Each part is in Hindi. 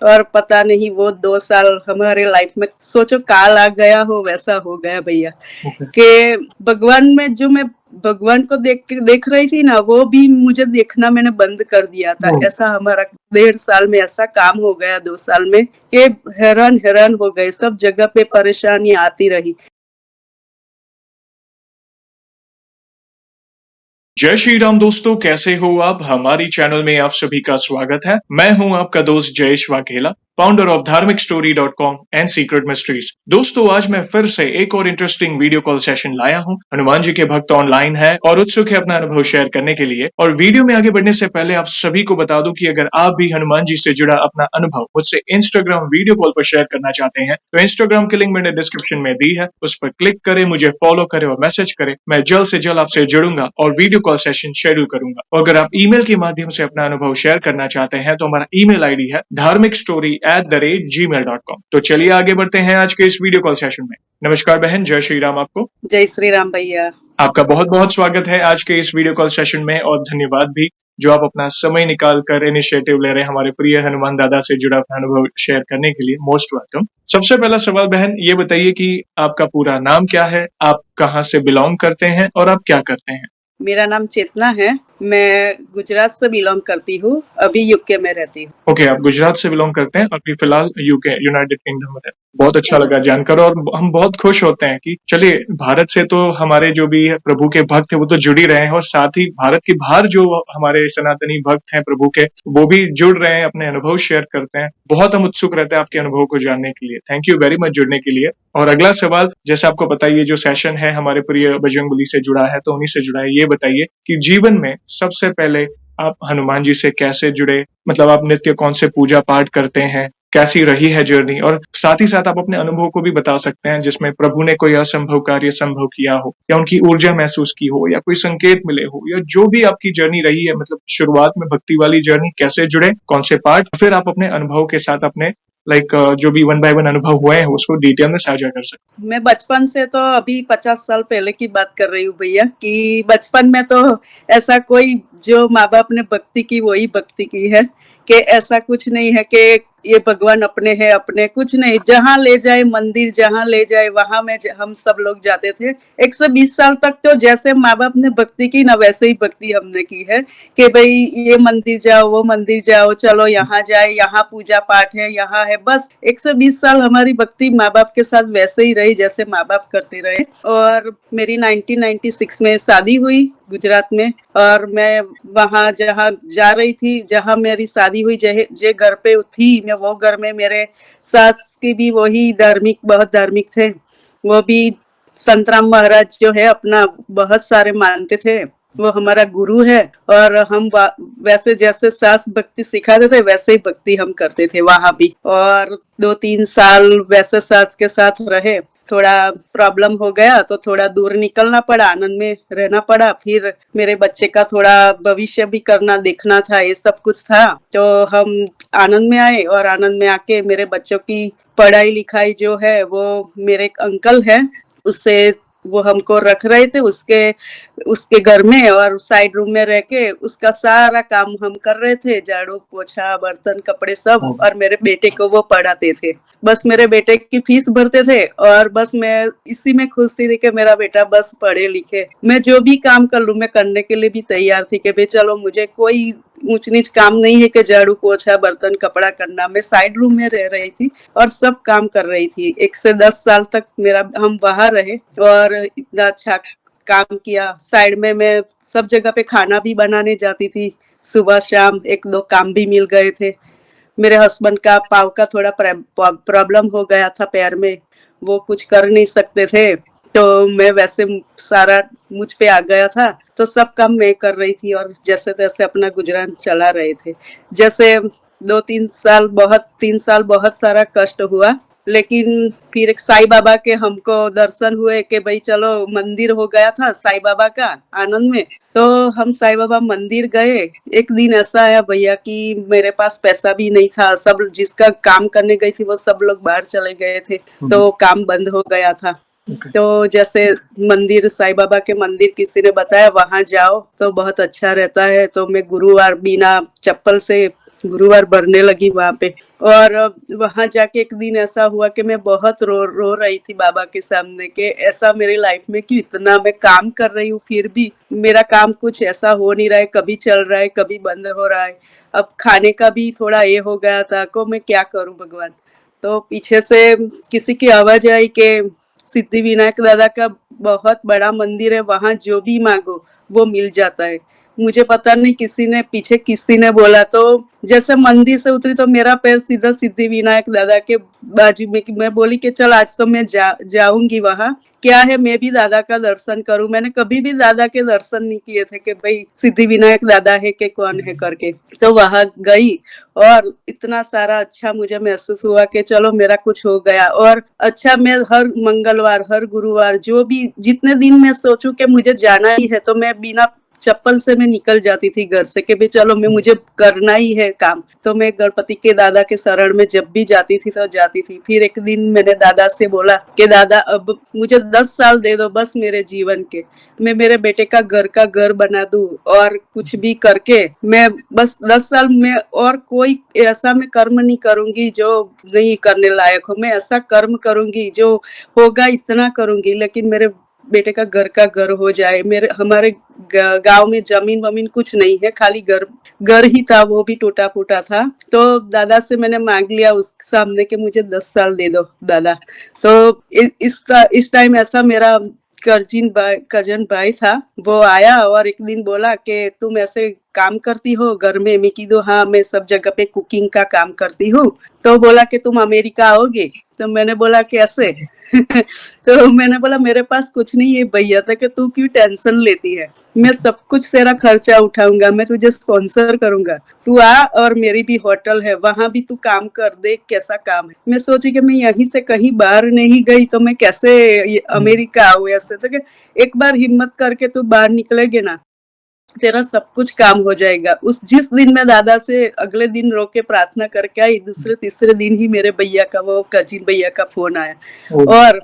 और पता नहीं वो 2 साल हमारे लाइफ में सोचो काल आ गया हो वैसा हो गया भैया। ओके। कि भगवान में जो मैं भगवान को देख रही थी ना, वो भी मुझे देखना मैंने बंद कर दिया था। ओह! ऐसा हमारा 1.5 साल में ऐसा काम हो गया, 2 साल में, कि हैरान हो गए, सब जगह पे परेशानी आती रही। जय श्री राम दोस्तों, कैसे हो आप? हमारी चैनल में आप सभी का स्वागत है। मैं हूं आपका दोस्त जयेश वाघेला, फाउंडर ऑफ धार्मिकस्टोरी.com एंड सीक्रेट मिस्ट्रीज। दोस्तों, आज मैं फिर से एक और इंटरेस्टिंग वीडियो कॉल सेशन लाया हूं। हनुमान जी के भक्त ऑनलाइन है और उत्सुक है अपना अनुभव शेयर करने के लिए। और वीडियो में आगे बढ़ने से पहले आप सभी को बता दूं कि अगर आप भी हनुमान जी से जुड़ा अपना अनुभव मुझसे इंस्टाग्राम वीडियो कॉल पर शेयर करना चाहते हैं तो इंस्टाग्राम की लिंक मैंने डिस्क्रिप्शन में दी है, उस पर क्लिक करें, मुझे फॉलो करें और मैसेज करें। मैं जल्द से जल्द आपसे जुड़ूंगा और वीडियो कॉल सेशन शेड्यूल करूंगा। और अगर आप ईमेल के माध्यम से अपना अनुभव शेयर करना चाहते हैं तो हमारा ईमेल आईडी है dharmikstory@gmail.com। तो चलिए आगे बढ़ते हैं आज के इस वीडियो कॉल सेशन में। नमस्कार बहन, जय श्री राम आपको। जय श्री राम भैया। आपका बहुत बहुत स्वागत है आज के इस वीडियो कॉल सेशन में और धन्यवाद भी जो आप अपना समय निकाल कर इनिशिएटिव ले रहे हैं हमारे प्रिय हनुमान दादा से जुड़ा अपना अनुभव शेयर करने के लिए। Most welcome. सबसे पहला सवाल बहन ये बताइए कि आपका पूरा नाम क्या है, आप कहाँ से बिलोंग करते हैं और आप क्या करते हैं? मेरा नाम चेतना है। मैं गुजरात से बिलोंग करती हूँ, अभी यूके में रहती हूँ। ओके, आप गुजरात से बिलोंग करते हैं, अभी फिलहाल यूके यूनाइटेड किंगडम में रहते हैं। बहुत अच्छा हाँ जी। लगा जानकर और हम बहुत खुश होते हैं कि चलिए भारत से तो हमारे जो भी प्रभु के भक्त हैं वो तो जुड़ ही रहे हैं और साथ ही भारत के बाहर जो हमारे सनातनी भक्त हैं प्रभु के, वो भी जुड़ रहे हैं, अपने अनुभव शेयर करते हैं। बहुत हम उत्सुक रहते हैं आपके अनुभव को जानने के लिए। थैंक यू वेरी मच जुड़ने के लिए। और अगला सवाल, जैसे आपको पता है ये जो सेशन है हमारे प्रिय बजरंगबली से जुड़ा है, तो उन्हीं से जुड़ा है। ये बताइए कि जीवन में सबसे पहले आप हनुमान जी से कैसे जुड़े? मतलब आप नित्य कौन से पूजा पाठ करते हैं? कैसी रही है जर्नी? और साथ ही साथ आप अपने अनुभव को भी बता सकते हैं जिसमें प्रभु ने कोई असंभव कार्य संभव किया हो या उनकी ऊर्जा महसूस की हो या कोई संकेत मिले हो या जो भी आपकी जर्नी रही है, मतलब शुरुआत में भक्ति वाली जर्नी कैसे जुड़े, कौन से पार्ट, फिर आप अपने अनुभव के साथ अपने जो भी 1 बाय 1 अनुभव हुए हैं उसको डिटेल में साझा कर सकते। मैं बचपन से तो अभी 50 साल पहले की बात कर रही हूँ भैया, कि बचपन में तो ऐसा कोई जो माँ बाप ने भक्ति की वही भक्ति की है, कि ऐसा कुछ नहीं है कि ये भगवान अपने हैं, अपने कुछ नहीं। जहाँ ले जाए मंदिर, जहाँ ले जाए वहां में हम सब लोग जाते थे। 120 साल तक तो जैसे माँ बाप ने भक्ति की ना, वैसे ही भक्ति हमने की है, कि भाई ये मंदिर जाओ, वो मंदिर जाओ, चलो यहाँ जाए, यहाँ पूजा पाठ है, यहाँ है। बस 120 साल हमारी भक्ति माँ बाप के साथ वैसे ही रही जैसे माँ बाप करते रहे। और मेरी 1996 में शादी हुई गुजरात में, और मैं वहाँ जहाँ जा रही थी, जहाँ मेरी शादी हुई, जे घर पे थी मैं, वो घर में मेरे सास की भी वही धार्मिक, बहुत धार्मिक थे। वो भी संतराम महाराज जो है अपना बहुत सारे मानते थे, वो हमारा गुरु है। और हम वैसे जैसे सास भक्ति सिखाते थे वैसे ही भक्ति हम करते थे वहां भी। और 2-3 साल वैसे सास के साथ रहे, थोड़ा प्रॉब्लम हो गया तो थोड़ा दूर निकलना पड़ा, आनंद में रहना पड़ा। फिर मेरे बच्चे का थोड़ा भविष्य भी करना, देखना था, ये सब कुछ था। तो हम आनंद में आए, और आनंद में आके मेरे बच्चों की पढ़ाई लिखाई जो है वो मेरे एक अंकल है, उससे वो हमको रख रहे थे उसके उसके घर में, और साइड रूम में रह के उसका सारा काम हम कर रहे थे, झाड़ू पोछा बर्तन कपड़े सब। हैं। और मेरे बेटे को वो पढ़ाते थे। बस मेरे बेटे की फीस भरते थे, और बस मैं इसी में खुश थी कि मेरा बेटा बस पढ़े लिखे। मैं जो भी काम कर लूं, मैं करने के लिए भी तैयार थी कि भाई चलो, मुझे कोई ऊंच नीच काम नहीं है कि झाड़ू पोछा बर्तन कपड़ा करना। मैं साइड रूम में रह रही थी और सब काम कर रही थी। 1 से 10 साल तक मेरा हम वहां रहे, और इतना अच्छा काम किया। साइड में मैं सब जगह पे खाना भी बनाने जाती थी, सुबह शाम। 1-2 काम भी मिल गए थे। मेरे हस्बैंड का पाँव का थोड़ा प्रॉब्लम हो गया था पैर में, वो कुछ कर नहीं सकते थे, तो मैं वैसे सारा मुझ पे आ गया था, तो सब काम मैं कर रही थी और जैसे तैसे अपना गुजरान चला रहे थे। जैसे 3 साल बहुत सारा कष्ट हुआ, लेकिन फिर एक साईं बाबा के हमको दर्शन हुए कि भाई चलो, मंदिर हो गया था साईं बाबा का आनंद में, तो हम साईं बाबा मंदिर गए। एक दिन ऐसा आया भैया कि मेरे पास पैसा भी नहीं था, सब जिसका काम करने गई थी वो सब लोग बाहर चले गए थे, तो काम बंद हो गया था। ओके। तो जैसे मंदिर, साईं बाबा के मंदिर किसी ने बताया वहां जाओ तो बहुत अच्छा रहता है, तो मैं गुरुवार बिना चप्पल से गुरुवार भरने लगी वहाँ पे। और वहाँ जाके एक दिन ऐसा हुआ कि मैं बहुत रो रही थी बाबा के सामने कि ऐसा मेरी लाइफ में कि इतना मैं काम कर रही हूँ फिर भी मेरा काम कुछ ऐसा हो नहीं रहा है, कभी चल रहा है कभी बंद हो रहा है। अब खाने का भी थोड़ा ये हो गया था को मैं क्या करूं भगवान। तो पीछे से किसी की आवाज आई कि सिद्धि विनायक दादा का बहुत बड़ा मंदिर है, वहां जो भी मांगो वो मिल जाता है। मुझे पता नहीं किसी ने बोला, तो जैसे मंदिर से उतरी तो मेरा पैर सीधा सिद्धि विनायक दादा के बाजू में। मैं बोली कि चल आज तो मैं जाऊंगी वहां, क्या है मैं भी दादा का दर्शन करूं। मैंने कभी भी दादा के दर्शन नहीं किए थे कि भाई सिद्धि विनायक दादा है कि कौन है करके। तो वहां गई और इतना सारा अच्छा मुझे महसूस हुआ कि चलो मेरा कुछ हो गया। और अच्छा मैं हर मंगलवार हर गुरुवार जो भी जितने दिन मैं सोचूं कि मुझे जाना ही है तो मैं बिना चप्पल से मैं निकल जाती थी घर से कि भी चलो मैं मुझे करना ही है काम। तो मैं गणपति के दादा के शरण में जब भी जाती थी तो जाती थी। फिर एक दिन मैंने दादा से बोला कि दादा अब मुझे 10 साल दे दो बस मेरे जीवन के, मैं मेरे बेटे का घर बना दूं और कुछ भी करके मैं बस 10 साल में और कोई ऐसा मैं कर्म नहीं करूंगी जो नहीं करने लायक हो। मैं ऐसा कर्म करूंगी जो होगा इतना करूंगी, लेकिन मेरे बेटे का घर हो जाए। मेरे हमारे गांव में जमीन वमीन कुछ नहीं है, खाली घर ही था, वो भी टूटा फूटा था। तो दादा से मैंने मांग लिया उस सामने के मुझे 10 साल दे दो दादा। तो इस टाइम ऐसा मेरा कजन भाई था, वो आया और एक दिन बोला कि तुम ऐसे काम करती हो घर में। मैं की दो हाँ मैं सब जगह पे कुकिंग का काम करती हूँ। तो बोला कि तुम अमेरिका आओगे। तो मैंने बोला कैसे तो मैंने बोला मेरे पास कुछ नहीं है भैया था कि तू क्यों टेंशन लेती है, मैं सब कुछ तेरा खर्चा उठाऊंगा, मैं तुझे स्पॉन्सर करूंगा, तू आ और मेरी भी होटल है वहां भी तू काम कर, देख कैसा काम है। मैं सोची कि मैं यहीं से कहीं बाहर नहीं गई तो मैं कैसे अमेरिका आऊँ ऐसे। तो एक बार हिम्मत करके तू बाहर निकलेगी ना तेरा सब कुछ काम हो जाएगा। उस जिस दिन मैं दादा से अगले दिन रो के प्रार्थना करके आई, दूसरे तीसरे दिन ही मेरे भैया का वो कजिन भैया का फोन आया और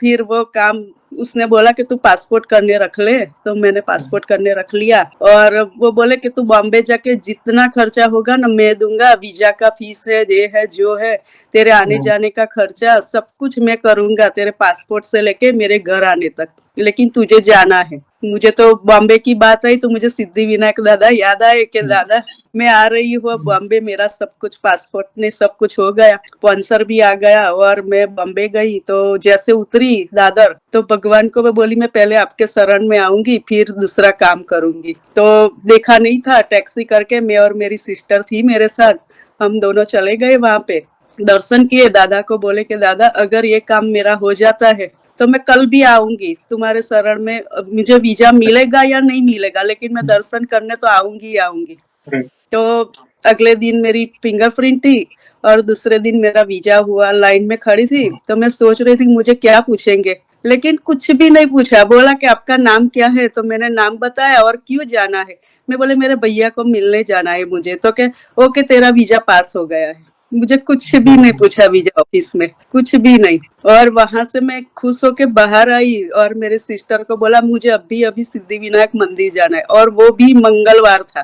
फिर वो काम उसने बोला कि तू पासपोर्ट करने रख ले। तो मैंने पासपोर्ट करने रख लिया और वो बोले कि तू बॉम्बे जाके जितना खर्चा होगा ना मैं दूंगा, वीजा का फीस है ये है जो है, तेरे आने जाने का खर्चा सब कुछ मैं करूंगा तेरे पासपोर्ट से लेके मेरे घर आने तक, लेकिन तुझे जाना है। मुझे तो बॉम्बे की बात आई तो मुझे सिद्धि विनायक दादा याद आए कि दादा मैं आ रही हूँ बॉम्बे, मेरा सब कुछ पासपोर्ट ने सब कुछ हो गया, स्पॉन्सर भी आ गया और मैं बॉम्बे गई। तो जैसे उतरी दादर तो भगवान को मैं बोली मैं पहले आपके शरण में आऊंगी फिर दूसरा काम करूंगी। तो देखा नहीं था, टैक्सी करके मैं और मेरी सिस्टर थी मेरे साथ, हम दोनों चले गए वहां पे, दर्शन किए, दादा को बोले कि दादा अगर ये काम मेरा हो जाता है तो मैं कल भी आऊंगी तुम्हारे शरण में, मुझे वीजा मिलेगा या नहीं मिलेगा लेकिन मैं दर्शन करने तो आऊंगी ही आऊंगी। तो अगले दिन मेरी फिंगरप्रिंट थी और दूसरे दिन मेरा वीजा हुआ। लाइन में खड़ी थी तो मैं सोच रही थी मुझे क्या पूछेंगे, लेकिन कुछ भी नहीं पूछा। बोला कि आपका नाम क्या है, तो मैंने नाम बताया और क्यों जाना है। मैं बोले मेरे भैया को मिलने जाना है मुझे। तो क्या ओके तेरा वीजा पास हो गया है। मुझे कुछ भी नहीं पूछा वीजा ऑफिस में, कुछ भी नहीं। और वहां से मैं खुश होके बाहर आई और मेरे सिस्टर को बोला मुझे अभी अभी सिद्धि विनायक मंदिर जाना है और वो भी मंगलवार था।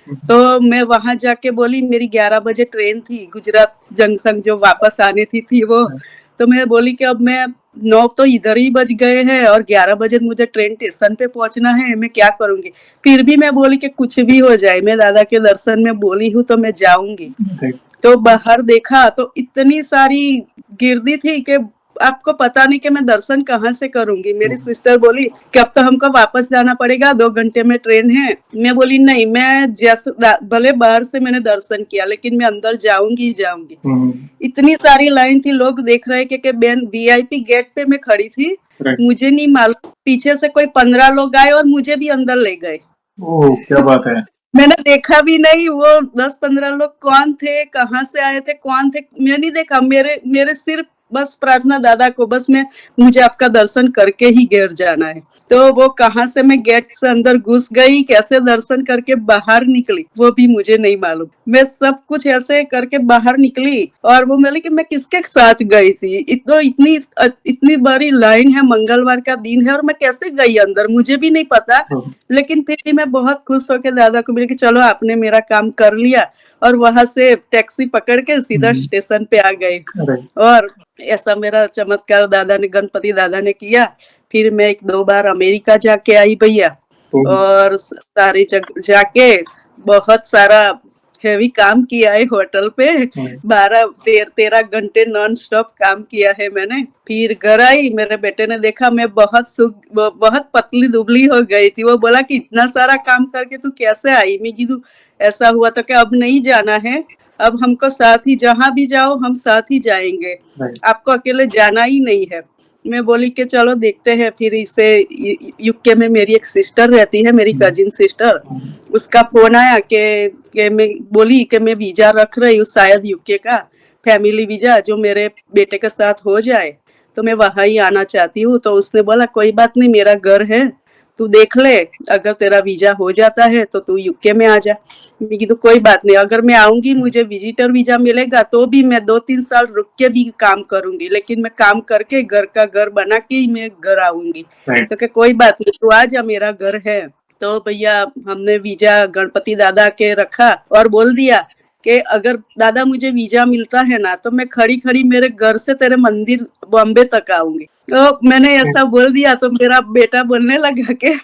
तो मैं वहां जाके बोली मेरी 11 बजे ट्रेन थी गुजरात जंक्शन जो वापस आने थी वो। तो मैं बोली कि अब मैं 9 तो इधर ही बज गए हैं और 11 बजे मुझे ट्रेन स्टेशन पे पहुंचना है, मैं क्या करूंगी। फिर भी मैं बोली कि कुछ भी हो जाए मैं दादा के दर्शन में बोली हूँ तो मैं जाऊंगी। तो बाहर देखा तो इतनी सारी गिरदी थी कि आपको पता नहीं कि मैं दर्शन कहाँ से करूंगी। मेरी सिस्टर बोली कि अब तो हमको वापस जाना पड़ेगा, 2 घंटे में ट्रेन है। मैं बोली नहीं, मैं जैसे भले बाहर से मैंने दर्शन किया लेकिन मैं अंदर जाऊंगी ही जाऊंगी। इतनी सारी लाइन थी, लोग देख रहे कि बहन वीआईपी गेट पे मैं खड़ी थी, मुझे नहीं मालूम पीछे से कोई 15 लोग आए और मुझे भी अंदर ले गए। ओह क्या बात है। मैंने देखा भी नहीं वो 10-15 लोग कौन थे, कहाँ से आए थे, कौन थे, मैं नहीं देखा। मेरे मेरे सिर्फ बस प्रार्थना दादा को बस मुझे आपका दर्शन करके ही घर जाना है। तो वो कहाँ से मैं गेट से अंदर घुस गई, कैसे दर्शन करके बाहर निकली वो भी मुझे नहीं मालूम। मैं सब कुछ ऐसे करके बाहर निकली और वो मिली कि मैं किसके साथ गई थी। इतनी बड़ी लाइन है, मंगलवार का दिन है और मैं कैसे गई अंदर मुझे भी नहीं पता। लेकिन फिर भी मैं बहुत खुश होकर दादा को मिली कि चलो आपने मेरा काम कर लिया और वहां से टैक्सी पकड़ के सीधा स्टेशन पे आ गए। और ऐसा मेरा चमत्कार दादा ने, गणपति दादा ने किया। फिर मैं 1-2 बार अमेरिका जाके आई भैया, और सारी जगह जाके बहुत सारा हेवी काम किया है होटल पे। 12-13 घंटे नॉन स्टॉप काम किया है मैंने। फिर घर आई, मेरे बेटे ने देखा मैं बहुत पतली दुबली हो गई थी। वो बोला कि इतना सारा काम करके तू कैसे आई? मैं कीधु ऐसा हुआ तो कि अब नहीं जाना है, अब हमको साथ ही, जहां भी जाओ हम साथ ही जाएंगे, आपको अकेले जाना ही नहीं है। मैं बोली कि चलो देखते हैं। फिर इसे यूके में मेरी एक सिस्टर रहती है, मेरी कजिन सिस्टर, उसका फोन आया कि मैं बोली कि मैं वीजा रख रही हूँ शायद यूके का, फैमिली वीजा, जो मेरे बेटे के साथ हो जाए, तो मैं वहां ही आना चाहती हूँ। तो उसने बोला कोई बात नहीं, मेरा घर है, तू देख ले, अगर तेरा वीजा हो जाता है तो तू यूके में आ जा। मैं तो कोई बात नहीं, अगर मैं आऊंगी, मुझे विजिटर वीजा मिलेगा तो भी मैं 2-3 साल रुक के भी काम करूंगी, लेकिन मैं काम करके घर का घर बना के ही मैं घर आऊंगी। तो क्या कोई बात नहीं, तू आ जा, मेरा घर है। तो भैया हमने वीजा गणपति दादा के रखा और बोल दिया कि अगर दादा मुझे वीजा मिलता है ना, तो मैं खड़ी खड़ी मेरे घर से तेरे मंदिर बॉम्बे तक आऊंगी। तो मैंने ऐसा बोल दिया, तो मेरा बेटा बोलने लगा कि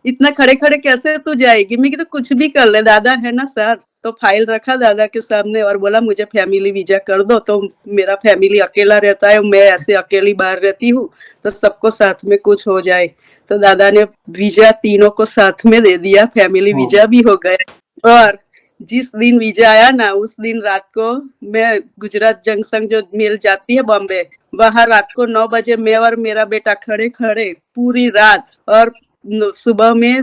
इतना खड़े खड़े कैसे तू जाएगी? मैं तो कुछ भी कर ले, दादा है ना साथ। तो फाइल रखा दादा के सामने और बोला मुझे फैमिली वीजा कर दो। तो मेरा फैमिली अकेला रहता है, मैं ऐसे अकेली बाहर रहती हूँ, तो सबको साथ में कुछ हो जाए। तो दादा ने वीजा तीनों को साथ में दे दिया, फैमिली वीजा भी हो गया। और जिस दिन वीजा आया ना, उस दिन रात को मैं गुजरात जंक्शन जो मिल जाती है बॉम्बे, वहां रात को 9 बजे मैं और मेरा बेटा खड़े खड़े पूरी रात, और सुबह में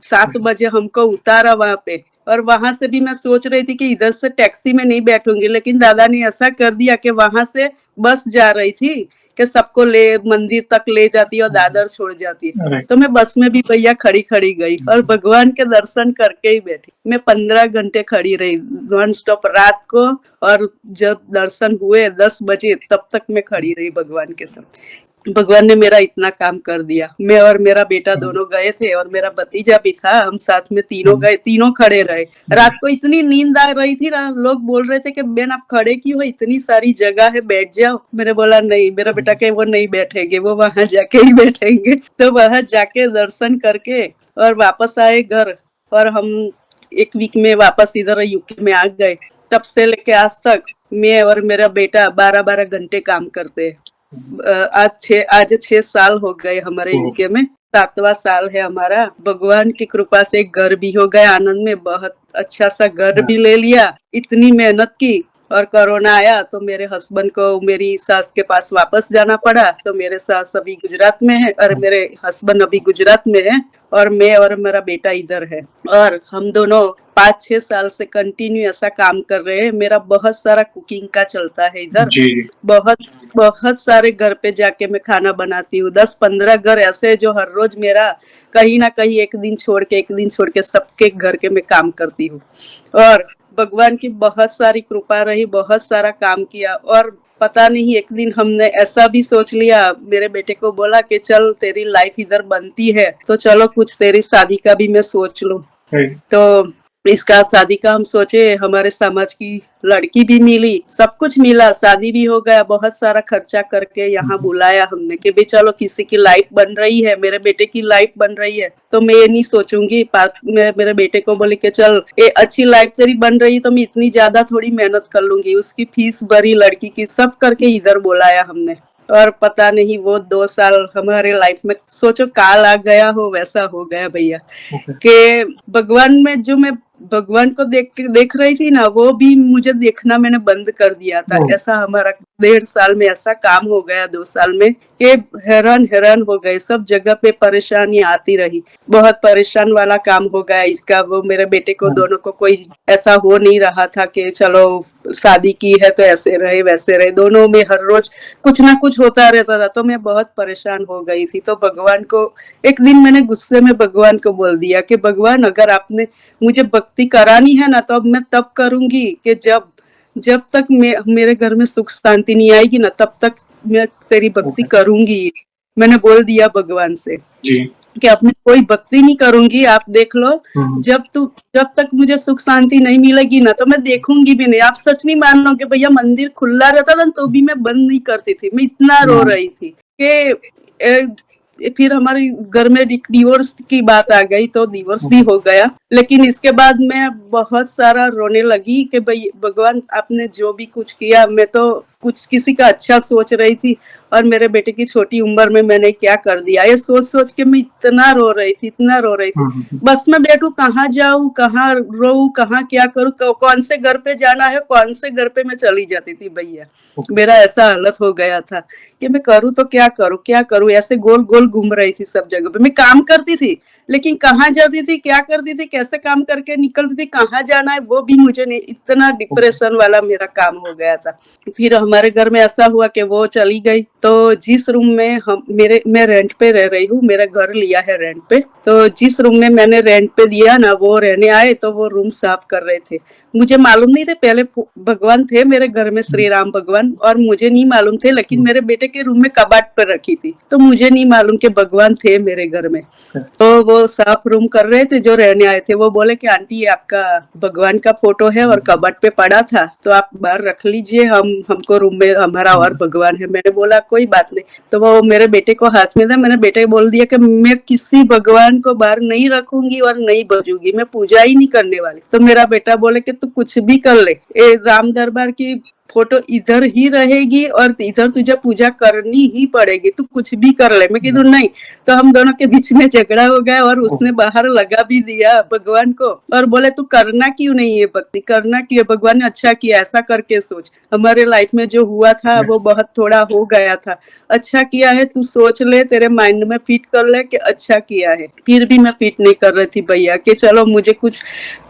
7 बजे हमको उतारा वहां पे। और वहां से भी मैं सोच रही थी कि इधर से टैक्सी में नहीं बैठूंगी, लेकिन दादा ने ऐसा कर दिया कि वहां से बस जा रही थी कि सबको ले मंदिर तक ले जाती और दादर छोड़ जाती। तो मैं बस में भी भैया खड़ी खड़ी गई और भगवान के दर्शन करके ही बैठी। मैं 15 घंटे खड़ी रही नॉन स्टॉप रात को, और जब दर्शन हुए 10 बजे तब तक मैं खड़ी रही भगवान के साथ। भगवान ने मेरा इतना काम कर दिया। मैं और मेरा बेटा दोनों गए थे, और मेरा भतीजा भी था, हम साथ में तीनों गए, तीनों खड़े रहे। रात को इतनी नींद आ रही थी ना, लोग बोल रहे थे कि बहन आप खड़े क्यों हो, इतनी सारी जगह है, बैठ जाओ। मैंने बोला नहीं, मेरा बेटा के वो नहीं बैठेंगे, वो वहां जाके ही बैठेंगे। तो वहां जाके दर्शन करके और वापस आए घर, और हम 1 वीक में वापस इधर यूके में आ गए। तब से लेके आज तक मैं और मेरा बेटा 12-12 घंटे काम करते हैं। आज 6 साल हो गए हमारे यूके में, 7वां साल है हमारा। भगवान की कृपा से एक घर भी हो गया आनंद में, बहुत अच्छा सा घर भी ले लिया। इतनी मेहनत की, और कोरोना आया तो मेरे हस्बैंड को मेरी सास के पास वापस जाना पड़ा। तो मेरे सास अभी गुजरात में है, और मेरे हस्बैंड अभी गुजरात में है, और मैं और मेरा बेटा इधर है। और हम दोनों 5-6 साल से कंटिन्यू ऐसा काम कर रहे हैं। मेरा बहुत सारा कुकिंग का चलता है इधर, बहुत बहुत सारे घर पे जाके मैं खाना बनाती हूँ। 10-15 घर ऐसे जो हर रोज मेरा कहीं ना कहीं एक दिन छोड़ के सबके घर के मैं काम करती हूँ। और भगवान की बहुत सारी कृपा रही, बहुत सारा काम किया। और पता नहीं, एक दिन हमने ऐसा भी सोच लिया, मेरे बेटे को बोला कि चल तेरी लाइफ इधर बनती है तो चलो कुछ तेरी शादी का भी मैं सोच लूं। तो इसका शादी का हम सोचे, हमारे समाज की लड़की भी मिली, सब कुछ मिला, शादी भी हो गया। बहुत सारा खर्चा करके यहाँ बुलाया हमने कि भाई चलो किसी की लाइफ बन रही है, मेरे बेटे की लाइफ बन रही है, तो मैं ये नहीं सोचूंगी। मैं मेरे बेटे को बोली कि चल ये अच्छी लाइफ तेरी बन रही है तो मैं इतनी ज्यादा थोड़ी मेहनत कर लूंगी। उसकी फीस भरी, लड़की की, सब करके इधर बुलाया हमने। और पता नहीं वो 2 साल हमारे लाइफ में, सोचो काल आ गया हो वैसा हो गया भैया। कि भगवान में जो मैं भगवान को देख रही थी ना, वो भी मुझे देखना मैंने बंद कर दिया था। ऐसा हमारा 1.5 साल में ऐसा काम हो गया, 2 साल में, कि हैरान हो गए। सब जगह पे परेशानी आती रही, बहुत परेशान वाला काम हो गया इसका। वो मेरे बेटे को दोनों को कोई ऐसा हो नहीं रहा था कि चलो शादी की है तो ऐसे रहे वैसे रहे, दोनों में हर रोज कुछ ना कुछ होता रहता था। तो मैं बहुत परेशान हो गई थी। तो भगवान को एक दिन मैंने गुस्से में भगवान को बोल दिया कि भगवान अगर आपने मुझे भक्ति करानी है ना, तो अब मैं तब करूंगी कि जब तक मेरे घर में सुख शांति नहीं आएगी ना, तब तक मैं तेरी भक्ति करूंगी। मैंने बोल दिया भगवान से। कि अपनी कोई भक्ति नहीं करूंगी, आप देख लो, जब तक मुझे सुख शांति नहीं मिलेगी ना तो मैं देखूंगी भी नहीं। आप सच नहीं मानोगे भैया, मंदिर खुला रहता था तो भी मैं बंद नहीं करती थी, मैं इतना रो रही थी कि फिर हमारे घर में डिवोर्स की बात आ गई तो डिवोर्स भी हो गया। लेकिन इसके बाद मैं बहुत सारा रोने लगी कि भाई भगवान आपने जो भी कुछ किया, मैं तो कुछ किसी का अच्छा सोच रही थी और मेरे बेटे की छोटी उम्र में मैंने क्या कर दिया। ये सोच सोच के मैं इतना रो रही थी, इतना रो रही थी। बस मैं बैठू, कहाँ जाऊँ, कहाँ रोऊं, कहाँ क्या करूँ, कौन से घर पे जाना है, कौन से घर पे मैं चली जाती थी भैया। मेरा ऐसा हालत हो गया था कि मैं करूँ तो क्या करूँ, क्या करूँ, ऐसे गोल गोल घूम रही थी सब जगह पे। मैं काम करती थी लेकिन कहाँ जाती थी, क्या करती थी, कैसे काम करके निकलती थी, कहाँ जाना है वो भी मुझे नहीं, इतना डिप्रेशन वाला मेरा काम हो गया था। फिर हमारे घर में ऐसा हुआ कि वो चली गई, तो जिस रूम में मैं रेंट पे रह रही हूँ, मेरा घर लिया है रेंट पे, तो जिस रूम में मैंने रेंट पे दिया ना, वो रहने आए तो वो रूम साफ कर रहे थे। मुझे मालूम नहीं थे, पहले भगवान थे मेरे घर में, श्री राम भगवान, और मुझे नहीं मालूम थे, लेकिन मेरे बेटे के रूम में कबाट पर रखी थी, तो मुझे नहीं मालूम कि भगवान थे मेरे घर में। तो वो साफ रूम कर रहे थे, जो रहने आए थे वो बोले कि आंटी ये आपका भगवान का फोटो है और कबाट पे पड़ा था, तो आप बाहर रख लीजिए, हमको रूम में हमारा और भगवान है। मैंने बोला कोई बात नहीं, तो वो मेरे बेटे को हाथ में था, मैंने बेटे को बोल दिया कि मैं किसी भगवान को बाहर नहीं रखूंगी और नहीं बजूंगी, मैं पूजा ही नहीं करने वाली। तो मेरा बेटा बोले कि तू कुछ भी कर ले, राम दरबार की फोटो इधर ही रहेगी और इधर तुझे पूजा करनी ही पड़ेगी, तू कुछ भी कर ले। मैं कीधु नहीं। तो हम दोनों के बीच में झगड़ा हो गया और उसने बाहर लगा भी दिया भगवान को और बोले तू करना क्यों नहीं है भक्ति, करना क्यों है, भगवान ने अच्छा किया, ऐसा करके सोच। हमारे लाइफ में जो हुआ था वो बहुत थोड़ा हो गया था, अच्छा किया है, तू सोच ले, तेरे माइंड में फिट कर ले कि अच्छा किया है। फिर भी मैं फिट नहीं कर रही थी भैया कि चलो मुझे कुछ,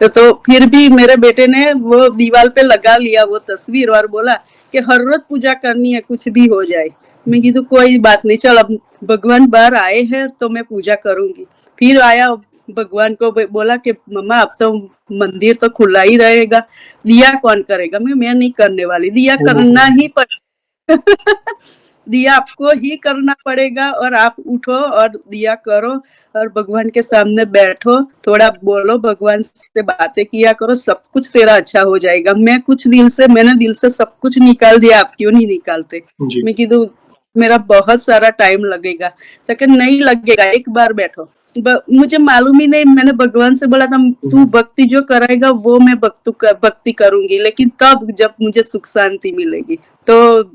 तो फिर भी मेरे बेटे ने वो दीवार पे लगा लिया वो तस्वीर और बोला कि हर रोज पूजा करनी है, कुछ भी हो जाए। मैं की तो कोई बात नहीं, चल अब भगवान बाहर आए हैं तो मैं पूजा करूंगी। फिर आया, भगवान को बोला कि मम्मा अब तो मंदिर तो खुला ही रहेगा, दिया कौन करेगा। मैं नहीं करने वाली, दिया करना ही पड़ेगा दिया आपको ही करना पड़ेगा, और आप उठो और दिया करो और भगवान के सामने बैठो, थोड़ा बोलो, भगवान से बातें किया करो, सब कुछ तेरा अच्छा हो जाएगा। मैंने दिल से सब कुछ निकाल दिया, आप क्यों नहीं निकालते। मैं कीधु मेरा बहुत सारा टाइम लगेगा, लेकिन नहीं लगेगा, एक बार बैठो। मुझे मालूम ही नहीं, मैंने भगवान से बोला था तू भक्ति जो कराएगा वो मैं भक्ति करूंगी, लेकिन तब जब मुझे सुख शांति मिलेगी। तो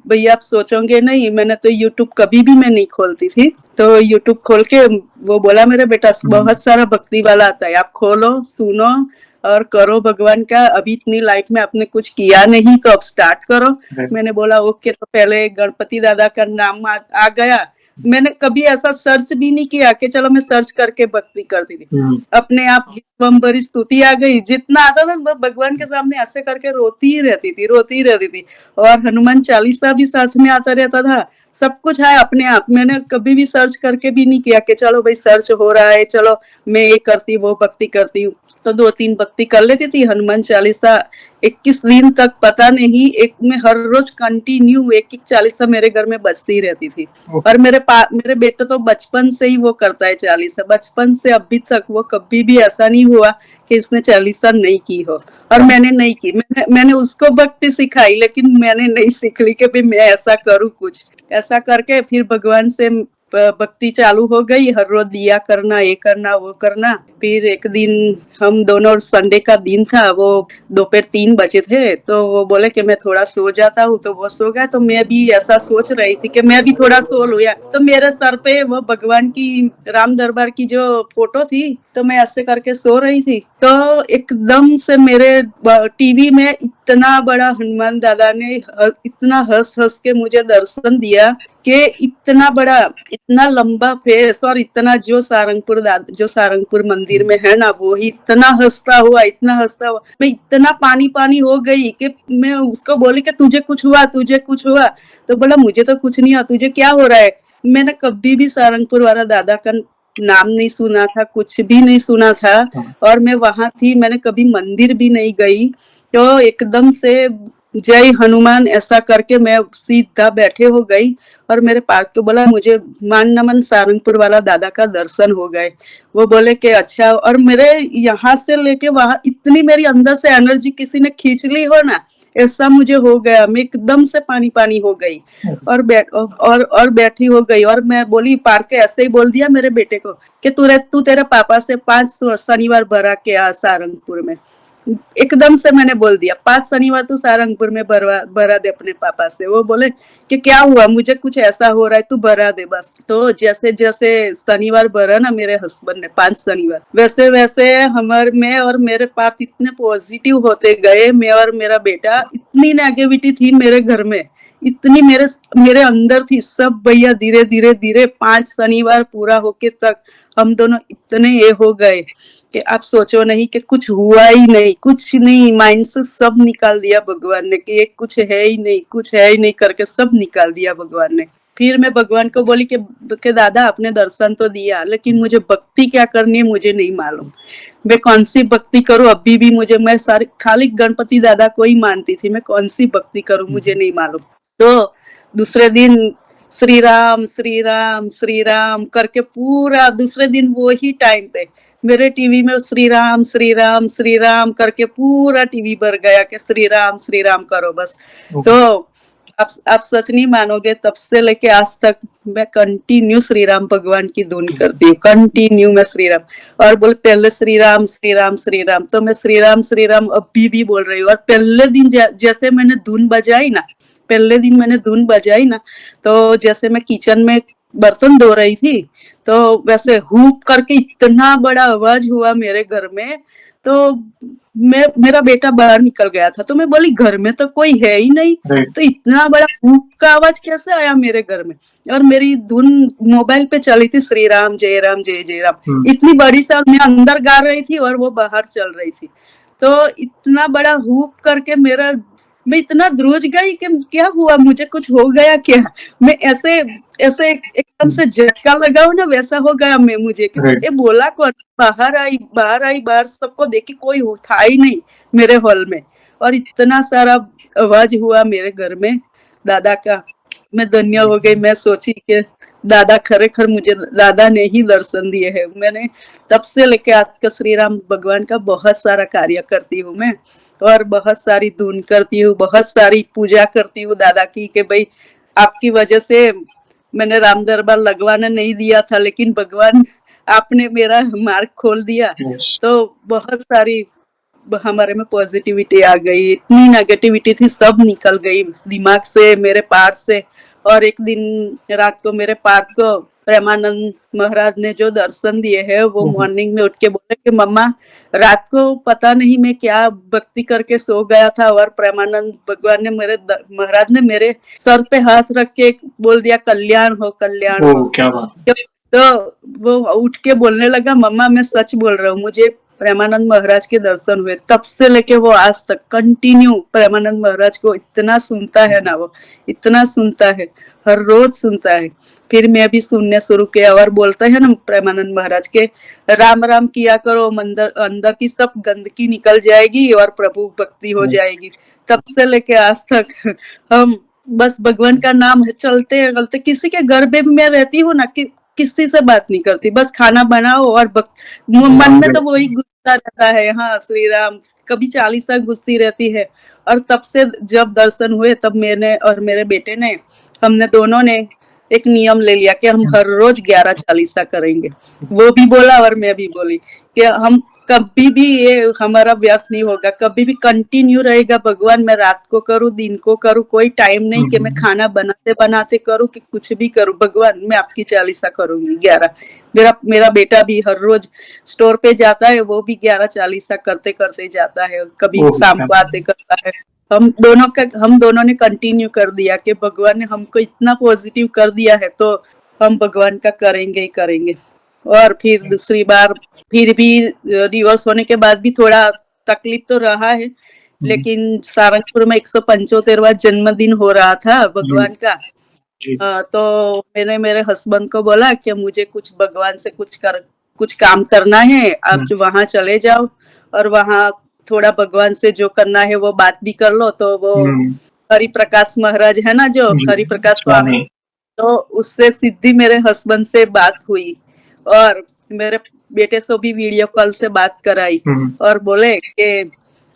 भैया आप सोचोगे नहीं, मैंने तो यूट्यूब कभी भी मैं नहीं खोलती थी, तो यूट्यूब खोल के वो बोला मेरे बेटा बहुत सारा भक्ति वाला आता है, आप खोलो, सुनो और करो भगवान का। अभी इतनी लाइफ में आपने कुछ किया नहीं तो अब स्टार्ट करो। मैंने बोला ओके। तो पहले गणपति दादा का नाम आ गया। मैंने कभी ऐसा सर्च भी नहीं किया कि चलो मैं सर्च करके भक्ति करती थी, अपने आप बड़ी स्तुति आ गई, जितना आता था ना भगवान के सामने ऐसे करके रोती ही रहती थी। और हनुमान चालीसा भी साथ में आता रहता था, सब कुछ है अपने आप। मैंने कभी भी सर्च करके भी नहीं किया कि चलो भाई सर्च हो रहा है, चलो मैं ये करती वो भक्ति करती हूँ। तो 2-3 भक्ति कर लेती थी। हनुमान चालीसा 21 दिन तक पता नहीं, एक में हर रोज कंटिन्यू 1-1 चालीसा मेरे घर में बजती रहती थी। और मेरे बेटे तो बचपन से ही वो करता है चालीसा, बचपन से अभी तक वो कभी भी ऐसा नहीं हुआ कि इसने चालीसा नहीं की हो। और मैंने नहीं की, मैंने उसको भक्ति सिखाई, लेकिन मैंने नहीं सीख ली कि भाई मैं ऐसा करूँ कुछ। ऐसा करके फिर भगवान से भक्ति चालू हो गई, हर रोज दिया करना, ये करना वो करना। फिर एक दिन हम दोनों, संडे का दिन था, वो दोपहर 3 बजे थे, तो वो बोले कि मैं थोड़ा सो जाता हूँ, तो वो सो गया। तो मैं भी ऐसा सोच रही थी कि मैं भी थोड़ा सो लूँ यार। तो मेरे सर पे वो भगवान की, राम दरबार की जो फोटो थी, तो मैं ऐसे करके सो रही थी, तो एकदम से मेरे टीवी में इतना बड़ा हनुमान दादा ने इतना हंस हंस के मुझे दर्शन दिया कि इतना बड़ा, इतना लंबा फेस, और इतना जो सारंगपुर मंदिर में है ना, वो ही इतना हंसता हुआ मैं इतना पानी पानी हो गई कि मैं उसको बोली कि तुझे कुछ हुआ। तो बोला मुझे तो कुछ नहीं हुआ, तुझे क्या हो रहा है। मैंने कभी भी सारंगपुर वाला दादा का नाम नहीं सुना था, कुछ भी नहीं सुना था, और मैं वहां थी, मैंने कभी मंदिर भी नहीं गई। तो एकदम से जय हनुमान ऐसा करके मैं सीधा बैठे हो गई और मेरे पार्थ को बोला मुझे मान नमन सारंगपुर वाला दादा का दर्शन हो गए। वो बोले कि अच्छा, और मेरे यहाँ से लेके वहां इतनी मेरी अंदर से एनर्जी किसी ने खींच ली हो ना, ऐसा मुझे हो गया, मैं एकदम से पानी पानी हो गई और बैठी हो गई। और मैं बोली, पार्थ के ऐसे ही बोल दिया मेरे बेटे को कि तू तेरे पापा से 5 शनिवार भरा के आ सारंगपुर में। एकदम से मैंने बोल दिया 5 शनिवार तो सारंगपुर में भरा दे अपने पापा से। वो बोले कि क्या हुआ, मुझे कुछ ऐसा हो रहा है, तू भरा दे बस। तो जैसे जैसे शनिवार भरा ना मेरे हस्बैंड ने 5 शनिवार, वैसे वैसे हमारे मैं और मेरे पार्थ इतने पॉजिटिव होते गए। मैं और मेरा बेटा, इतनी नेगेटिविटी थी मेरे घर में, इतनी मेरे मेरे अंदर थी सब भैया, धीरे धीरे धीरे 5 शनिवार पूरा होके तक हम दोनों इतने ये हो गए कि आप सोचो नहीं कि कुछ हुआ ही नहीं, कुछ नहीं, माइंड से सब निकाल दिया भगवान ने कि ये कुछ है ही नहीं, कुछ है ही नहीं करके सब निकाल दिया भगवान ने। फिर मैं भगवान को बोली कि दादा आपने दर्शन तो दिया, लेकिन मुझे भक्ति क्या करनी है मुझे नहीं मालूम, मैं कौन सी भक्ति करूं। अभी भी मुझे, मैं सारी खाली गणपति दादा को ही मानती थी, मैं कौन सी भक्ति करूं मुझे नहीं मालूम। तो दूसरे दिन श्री राम श्री राम श्री राम करके पूरा दूसरे दिन वो ही टाइम पे मेरे टीवी में श्री राम श्री राम श्री राम करके पूरा टीवी भर गया कि श्री राम करो बस। तो आप सच नहीं मानोगे, तब से लेके आज तक मैं कंटिन्यू श्री राम भगवान की धुन करती हूँ, कंटिन्यू मैं श्री राम। और बोल पहले श्री राम श्री राम श्री राम, तो मैं श्री राम अभी भी बोल रही हूँ। और पहले दिन जैसे मैंने धुन बजाई ना, पहले दिन मैंने धुन बजाई ना, तो जैसे मैं किचन में बर्तन धो रही थी, तो वैसे हुप करके इतना बड़ा आवाज हुआ मेरे घर में। तो मेरा बेटा बाहर निकल गया था, तो मैं बोली घर में तो कोई है ही नहीं, तो इतना बड़ा हुप का आवाज कैसे आया मेरे घर में। और मेरी धुन मोबाइल पे चली थी, श्री राम जय जय राम, इतनी बड़ी सा मैं अंदर गा रही थी और वो बाहर चल रही थी। तो इतना बड़ा हुप करके मैं इतना ध्रुज गई कि क्या हुआ, मुझे कुछ हो गया क्या। मैं ऐसे ऐसे एकदम से झटका लगाओ ना, वैसा हो गया मैं मुझे। ये बोला कौन, बाहर सबको देखी, कोई था ही नहीं मेरे हॉल में। और इतना सारा आवाज हुआ मेरे घर में दादा का, मैं धन्य हो गई। मैं सोची कि दादा खरेखर मुझे दादा ने ही दर्शन दिए है। मैंने तब से लेके आज का श्री राम भगवान का बहुत सारा कार्य करती हूँ मैं, और बहुत सारी धुन करती हूँ, बहुत सारी पूजा करती हूँ दादा की, कि भाई आपकी वजह से मैंने राम दरबार लगवाना नहीं दिया था, लेकिन भगवान आपने मेरा मार्ग खोल दिया। तो बहुत सारी हमारे में पॉजिटिविटी आ गई, इतनी नेगेटिविटी थी सब निकल गई दिमाग से, मेरे पार से। और एक दिन रात को मेरे पार को प्रेमानंद महाराज ने जो दर्शन दिए हैं, वो मॉर्निंग में उठ के बोले कि मम्मा रात को पता नहीं मैं क्या भक्ति करके सो गया था, और प्रेमानंद भगवान ने महाराज ने मेरे सर पे हाथ रख के बोल दिया कल्याण हो कल्याण हो। क्या बात। तो वो उठ के बोलने लगा मम्मा मैं सच बोल रहा हूँ, मुझे प्रेमानंद महाराज के दर्शन हुए। तब से लेके वो आज तक कंटिन्यू प्रेमानंद महाराज को इतना सुनता है ना, वो इतना सुनता है, हर रोज सुनता है। फिर मैं भी सुनने शुरू किया, और बोलते हैं ना प्रेमानंद महाराज के राम राम किया करो, अंदर की सब गंदगी निकल जाएगी और प्रभु भक्ति हो जाएगी। तब से लेके आज तक हम बस भगवान का नाम चलते चलते, किसी के घर पे मैं रहती हूँ ना, किसी से बात नहीं करती, बस खाना बनाओ और मन में तो वही गुस्सा रहता है, हाँ श्री राम, कभी चालीसा घुसती रहती है। और तब से जब दर्शन हुए, तब मैंने और मेरे बेटे ने, हमने दोनों ने एक नियम ले लिया कि हम हर रोज 11 चालीसा करेंगे। वो भी बोला और मैं भी बोली कि हम कभी भी ये हमारा व्यर्थ नहीं होगा, कभी भी कंटिन्यू रहेगा। भगवान मैं रात को करूँ दिन को करूँ, कोई टाइम नहीं कि मैं खाना बनाते बनाते करूँ कि कुछ भी करूँ, भगवान मैं आपकी चालीसा करूंगी 11। मेरा बेटा भी हर रोज स्टोर पे जाता है, वो भी 11 चालीसा करते करते जाता है, कभी शाम को आते करता है। हम दोनों ने कंटिन्यू कर दिया कि भगवान ने हमको इतना पॉजिटिव कर दिया है, तो हम भगवान का करेंगे ही करेंगे। और फिर दूसरी बार फिर भी डिवोर्स होने के बाद भी थोड़ा तकलीफ तो रहा है, लेकिन सारंगपुर में 175वां जन्मदिन हो रहा था भगवान का। तो मैंने मेरे हस्बैंड को बोला कि मुझे कुछ भगवान से कुछ काम करना है, आप जो वहां चले जाओ और वहां थोड़ा भगवान से जो करना है वो बात भी कर लो, तो वो हरि प्रकाश महाराज है ना, जो जी, हरि प्रकाश स्वामी, स्वामी। तो उससे सीधी मेरे हस्बैंड से बात हुई और मेरे बेटे से भी वीडियो कॉल से बात कराई और बोले कि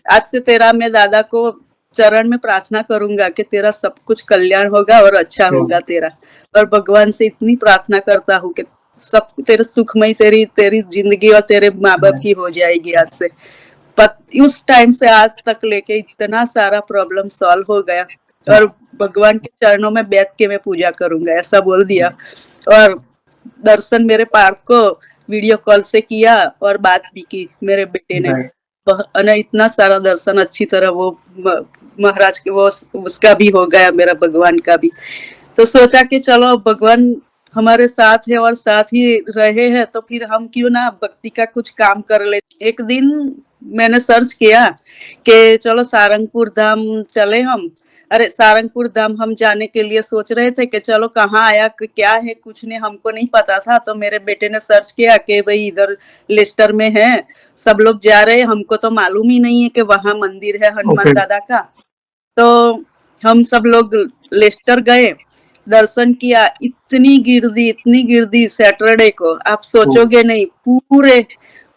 आज से तेरा मैं दादा को चरण में प्रार्थना करूंगा कि तेरा सब कुछ कल्याण होगा और अच्छा होगा तेरा, और भगवान से इतनी प्रार्थना करता हूँ कि सब तेरे सुखमय तेरी तेरी जिंदगी और तेरे माँ बाप की हो जाएगी आज से। उस टाइम से आज तक लेके इतना सारा प्रॉब्लम सॉल्व हो गया और भगवान के चरणों में बैठ के मैं पूजा करूंगा ऐसा बोल दिया। और दर्शन मेरे पार्थ को वीडियो कॉल से किया और बात भी की मेरे बेटे ने, इतना सारा दर्शन अच्छी तरह वो महाराज के वो उसका भी हो गया, मेरा भगवान का भी। तो सोचा कि चलो भगवान हमारे साथ है और साथ ही रहे हैं तो फिर हम क्यों ना भक्ति का कुछ काम कर ले। एक दिन मैंने सर्च किया कि चलो सारंगपुर धाम चले हम। अरे सारंगपुर धाम हम जाने के लिए सोच रहे थे कि चलो कहाँ आया क्या है कुछ नहीं, हमको नहीं पता था। तो मेरे बेटे ने सर्च किया कि भाई इधर लेस्टर में है, सब लोग जा रहे हैं, हमको तो मालूम ही नहीं है कि वहां मंदिर है हनुमान दादा का। तो हम सब लोग लेस्टर गए, दर्शन किया, इतनी गिरदी सैटरडे को आप सोचोगे नहीं, पूरे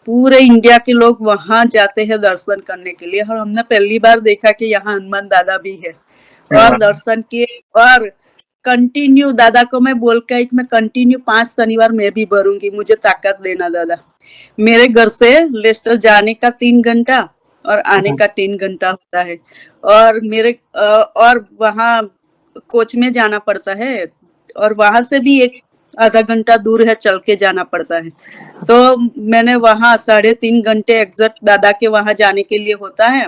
पूरे इंडिया के लोग वहां जाते हैं दर्शन करने के लिए। और हमने पहली बार देखा कि यहाँ हनुमान दादा भी है और दर्शन किए। और कंटिन्यू दादा को मैं बोल के आई कि मैं कंटिन्यू 5 शनिवार मैं भी भरूंगी, मुझे ताकत देना दादा। मेरे घर से लेस्टर जाने का 3 घंटा और आने का 3 घंटा होता है और मेरे और वहाँ कोच में जाना पड़ता है और वहां से भी एक आधा घंटा दूर है, चल के जाना पड़ता है। तो मैंने वहां 3.5 घंटे एग्जैक्ट दादा के वहां जाने के लिए होता है,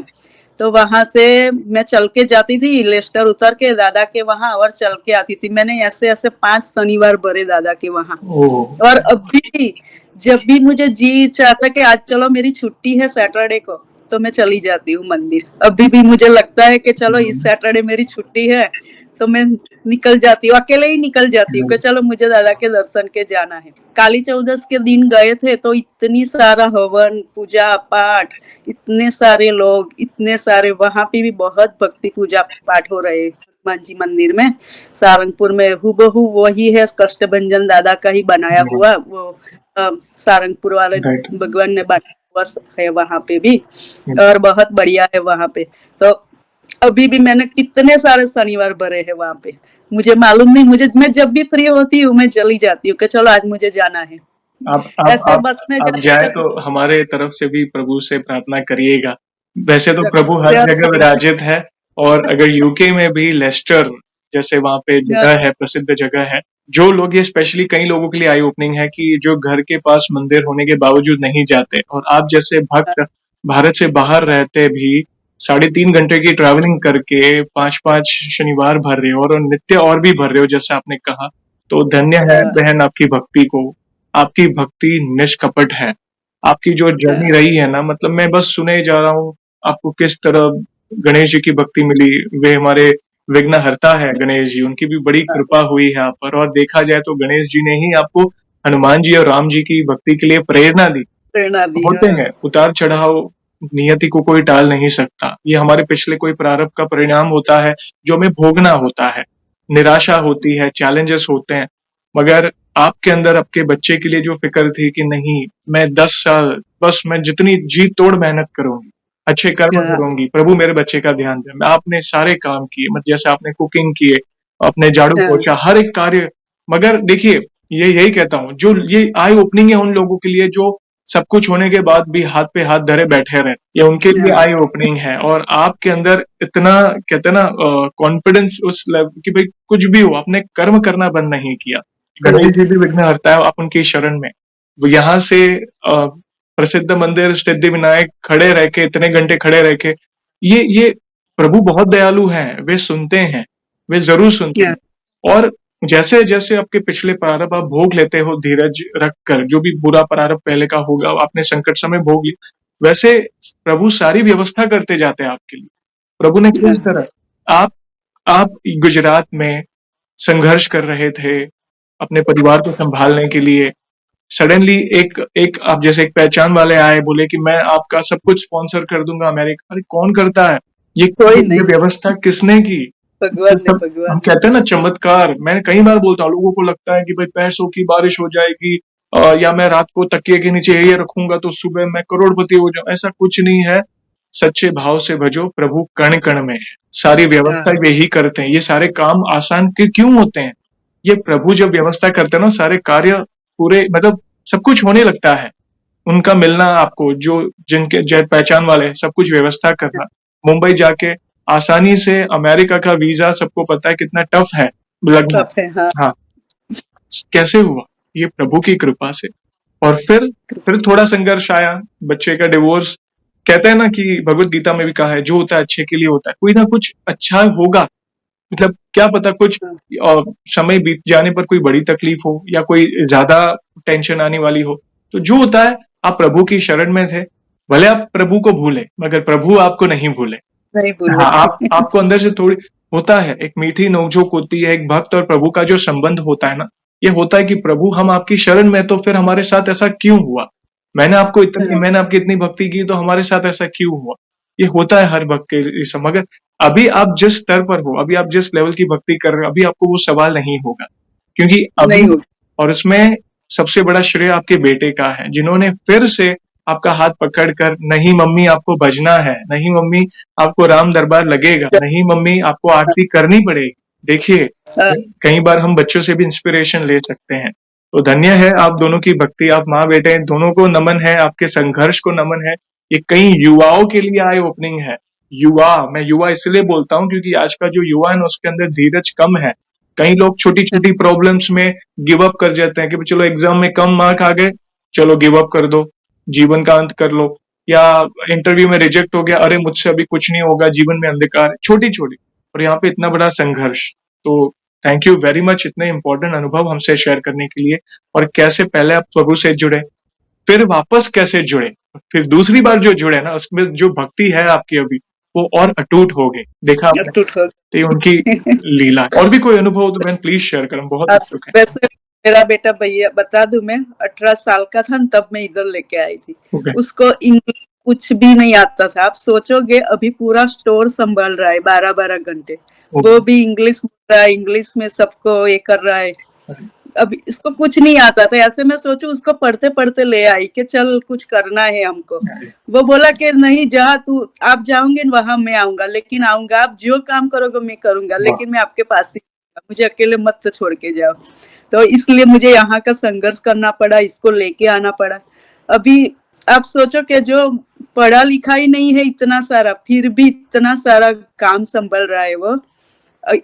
तो वहां से मैं चल के जाती थी, लेस्टर उतर के दादा के वहां और चल के आती थी। मैंने ऐसे ऐसे 5 शनिवार भरे दादा के वहां। और अभी जब भी मुझे जी चाहता कि आज चलो मेरी छुट्टी है सैटरडे को, तो मैं चली जाती हूँ मंदिर। अभी भी मुझे लगता है कि चलो इस सैटरडे मेरी छुट्टी है तो मैं निकल जाती हूँ, अकेले ही निकल जाती हूँ कि चलो मुझे दादा के दर्शन के जाना है। काली चौदस के दिन गए थे तो इतनी सारा हवन पूजा पाठ, इतने सारे लोग, इतने सारे, वहां पे भी बहुत भक्ति पूजा पाठ हो रहे हनुमान जी मंदिर में सारंगपुर में। हूबहू वही है, कष्टभंजन दादा का ही बनाया हुआ वो सारंगपुर वाले भगवान ने बनाया हुआ है वहां पे भी, और बहुत बढ़िया है वहां पे। तो अभी भी मैंने कितने सारे शनिवार भरे हैं वहां पे, मुझे मालूम नहीं, मैं जब भी फ्री होती हूँ मैं चली जाती हूँ कि चलो आज मुझे जाना है। ऐसे बस में जाए तो हमारे तरफ से भी प्रभु से प्रार्थना करिएगा। वैसे तो प्रभु हर जगह विराजित है, और अगर यूके में भी लेस्टर जैसे वहां पे जगह है, प्रसिद्ध जगह है, जो लोग, ये स्पेशली कई लोगों के लिए आई ओपनिंग है कि जो घर के पास मंदिर होने के बावजूद नहीं जाते, और आप जैसे भक्त भारत से बाहर रहते भी 3.5 घंटे की ट्रैवलिंग करके 5-5 शनिवार भर रहे हो और नित्य और भी भर रहे हो जैसे आपने कहा, तो धन्य है बहन आपकी भक्ति को। आपकी भक्ति निष्कपट है। आपकी जो जर्नी रही है ना, मतलब मैं बस सुने जा रहा हूँ आपको किस तरह गणेश जी की भक्ति मिली। वे हमारे विघ्नहर्ता है गणेश जी, उनकी भी बड़ी कृपा हुई है आप पर। और देखा जाए तो गणेश जी ने ही आपको हनुमान जी और राम जी की भक्ति के लिए प्रेरणा दी। होते हैं उतार चढ़ाव, नियति को कोई टाल नहीं सकता। ये हमारे पिछले कोई प्रारब्ध का परिणाम होता है जो हमें भोगना होता है। निराशा होती है, चैलेंजेस होते हैं, मगर आपके अंदर आपके बच्चे के लिए जो फिक्र थी कि नहीं, मैं 10 साल बस मैं जितनी जी तोड़ मेहनत करूंगी, अच्छे कर्म करूंगी, प्रभु मेरे बच्चे का ध्यान दे। आपने सारे काम किए, मतलब जैसे आपने कुकिंग किए, आपने झाड़ू पोछा, हर एक कार्य। मगर देखिए, ये यही कहता हूँ, जो ये आई ओपनिंग है उन लोगों के लिए जो सब कुछ होने के बाद भी हाथ पे हाथ धरे बैठे रहे, ये उनके लिए आई ओपनिंग है। और आपके अंदर इतना कहते हैं ना कॉन्फिडेंस उस लेवल कि भाई कुछ भी हो, आपने कर्म करना बंद नहीं किया। गणेश जी भी विघ्नहर्ता है, आप उनकी शरण में। वो यहाँ से प्रसिद्ध मंदिर सिद्धि विनायक खड़े रह के, इतने घंटे खड़े रह के, ये प्रभु बहुत दयालु हैं, वे सुनते हैं, वे जरूर सुनते हैं। और जैसे जैसे आपके पिछले प्रारब्ध आप भोग लेते हो धीरज रखकर, जो भी बुरा प्रारब्ध पहले का होगा आपने संकट समय भोग लिया, वैसे प्रभु सारी व्यवस्था करते जाते हैं आपके लिए। प्रभु ने किस तरह आप गुजरात में संघर्ष कर रहे थे अपने परिवार को संभालने के लिए, सडनली एक एक आप जैसे एक पहचान वाले आए, बोले कि मैं आपका सब कुछ स्पॉन्सर कर दूंगा अमेरिका। अरे कौन करता है ये? कोई ये नहीं, व्यवस्था किसने की? तो भगवान ने, सब हम भगवान ने। कहते हैं ना चमत्कार। मैं कई बार बोलता हूँ, लोगों को लगता है कि भाई पैसों की बारिश हो जाएगी, या मैं रात को तकिए के नीचे ये रखूंगा तो सुबह मैं करोड़पति हो जाऊं। ऐसा कुछ नहीं है। सच्चे भाव से भजो, प्रभु कण कण में है। सारी व्यवस्था हाँ, यही करते हैं। ये सारे काम आसान क्यों होते हैं? ये प्रभु जब व्यवस्था करते हैं ना, सारे कार्य पूरे, मतलब सब कुछ होने लगता है। उनका मिलना आपको, जो जिनके पहचान वाले हैं, सब कुछ व्यवस्था करना। मुंबई जाके आसानी से अमेरिका का वीजा, सबको पता है कितना टफ है लगना। टफ है, हाँ। हाँ, कैसे हुआ? ये प्रभु की कृपा से। और फिर थोड़ा संघर्ष आया, बच्चे का डिवोर्स। कहते हैं ना कि भगवत गीता में भी कहा है, जो होता है अच्छे के लिए होता है। कोई ना कुछ अच्छा होगा, मतलब क्या पता कुछ हाँ, समय बीत जाने पर कोई बड़ी तकलीफ हो या कोई ज्यादा टेंशन आने वाली हो। तो जो होता है, आप प्रभु की शरण में थे, भले आप प्रभु को भूले मगर प्रभु आपको नहीं भूले। नहीं भूले। हाँ, आप आपको अंदर से थोड़ी होता है, एक मीठी नोक-झोंक होती है, एक भक्त और प्रभु का जो संबंध होता है ना, ये होता है कि प्रभु हम आपकी शरण में, तो फिर हमारे साथ ऐसा क्यों हुआ? हाँ, मैंने आपकी इतनी भक्ति की, तो हमारे साथ ऐसा क्यों हुआ? ये होता है हर भक्त के लिए। मगर अभी आप जिस स्तर पर हो, अभी आप जिस लेवल की भक्ति कर रहे हो, अभी आपको वो सवाल नहीं होगा। क्योंकि नहीं अभी, होगी। और उसमें सबसे बड़ा श्रेय आपके बेटे का है, जिन्होंने फिर से आपका हाथ पकड़कर, नहीं मम्मी आपको भजना है, नहीं मम्मी आपको राम दरबार लगेगा, नहीं मम्मी आपको आरती करनी पड़ेगी। देखिए, हाँ, कई बार हम बच्चों से भी इंस्पिरेशन ले सकते हैं। तो धन्य है आप दोनों की भक्ति। आप माँ बेटे दोनों को नमन है, आपके संघर्ष को नमन है। ये कई युवाओं के लिए आई ओपनिंग है। मैं युवा इसलिए बोलता हूँ क्योंकि आज का जो युवा है ना, उसके अंदर धीरज कम है। कई लोग छोटी छोटी प्रॉब्लम्स में गिव अप कर जाते हैं कि चलो एग्जाम में कम मार्क आ गए, चलो गिव अप कर दो, जीवन का अंत कर लो। या इंटरव्यू में रिजेक्ट हो गया, अरे मुझसे अभी कुछ नहीं होगा, जीवन में अंधकार है। छोटी छोटी, और यहाँ पे इतना बड़ा संघर्ष। तो थैंक यू वेरी मच, इतने इंपॉर्टेंट अनुभव हमसे शेयर करने के लिए। और कैसे पहले आप प्रभु से जुड़े, फिर वापस कैसे जुड़े, फिर दूसरी बार जो जुड़े ना, उसमें जो भक्ति है आपकी अभी, वो और अटूट हो गई। देखा आपने? अटूट हो। तो ये उनकी लीला है। और भी कोई अनुभव हो तो बहन प्लीज शेयर करें, बहुत अब उत्सुक है। वैसे मेरा बेटा, भैया बता दूं, मैं 18 साल का था न, तब मैं इधर लेके आई थी। ओके। उसको इंग्लिश कुछ भी नहीं आता था। आप सोचोगे, अभी पूरा स्टोर संभाल रहा है 12-12 घंटे। वो भी इंग्लिश बोल रहा है, इंग्लिश में सबको ये कर रहा है। अभी इसको कुछ नहीं आता था। ऐसे मैं सोचू, उसको पढ़ते पढ़ते ले आई कि चल कुछ करना है हमको। वो बोला कि नहीं, जहाँ तू आप जाओगे वहां मैं आऊंगा, लेकिन आऊंगा, आप जो काम करोगे मैं करूंगा, लेकिन मैं आपके पास ही, मुझे अकेले मत छोड़ के जाओ। तो इसलिए मुझे यहाँ का संघर्ष करना पड़ा, इसको लेके आना पड़ा। अभी आप सोचो कि जो पढ़ा लिखा ही नहीं है इतना सारा, फिर भी इतना सारा काम संभल रहा है। वो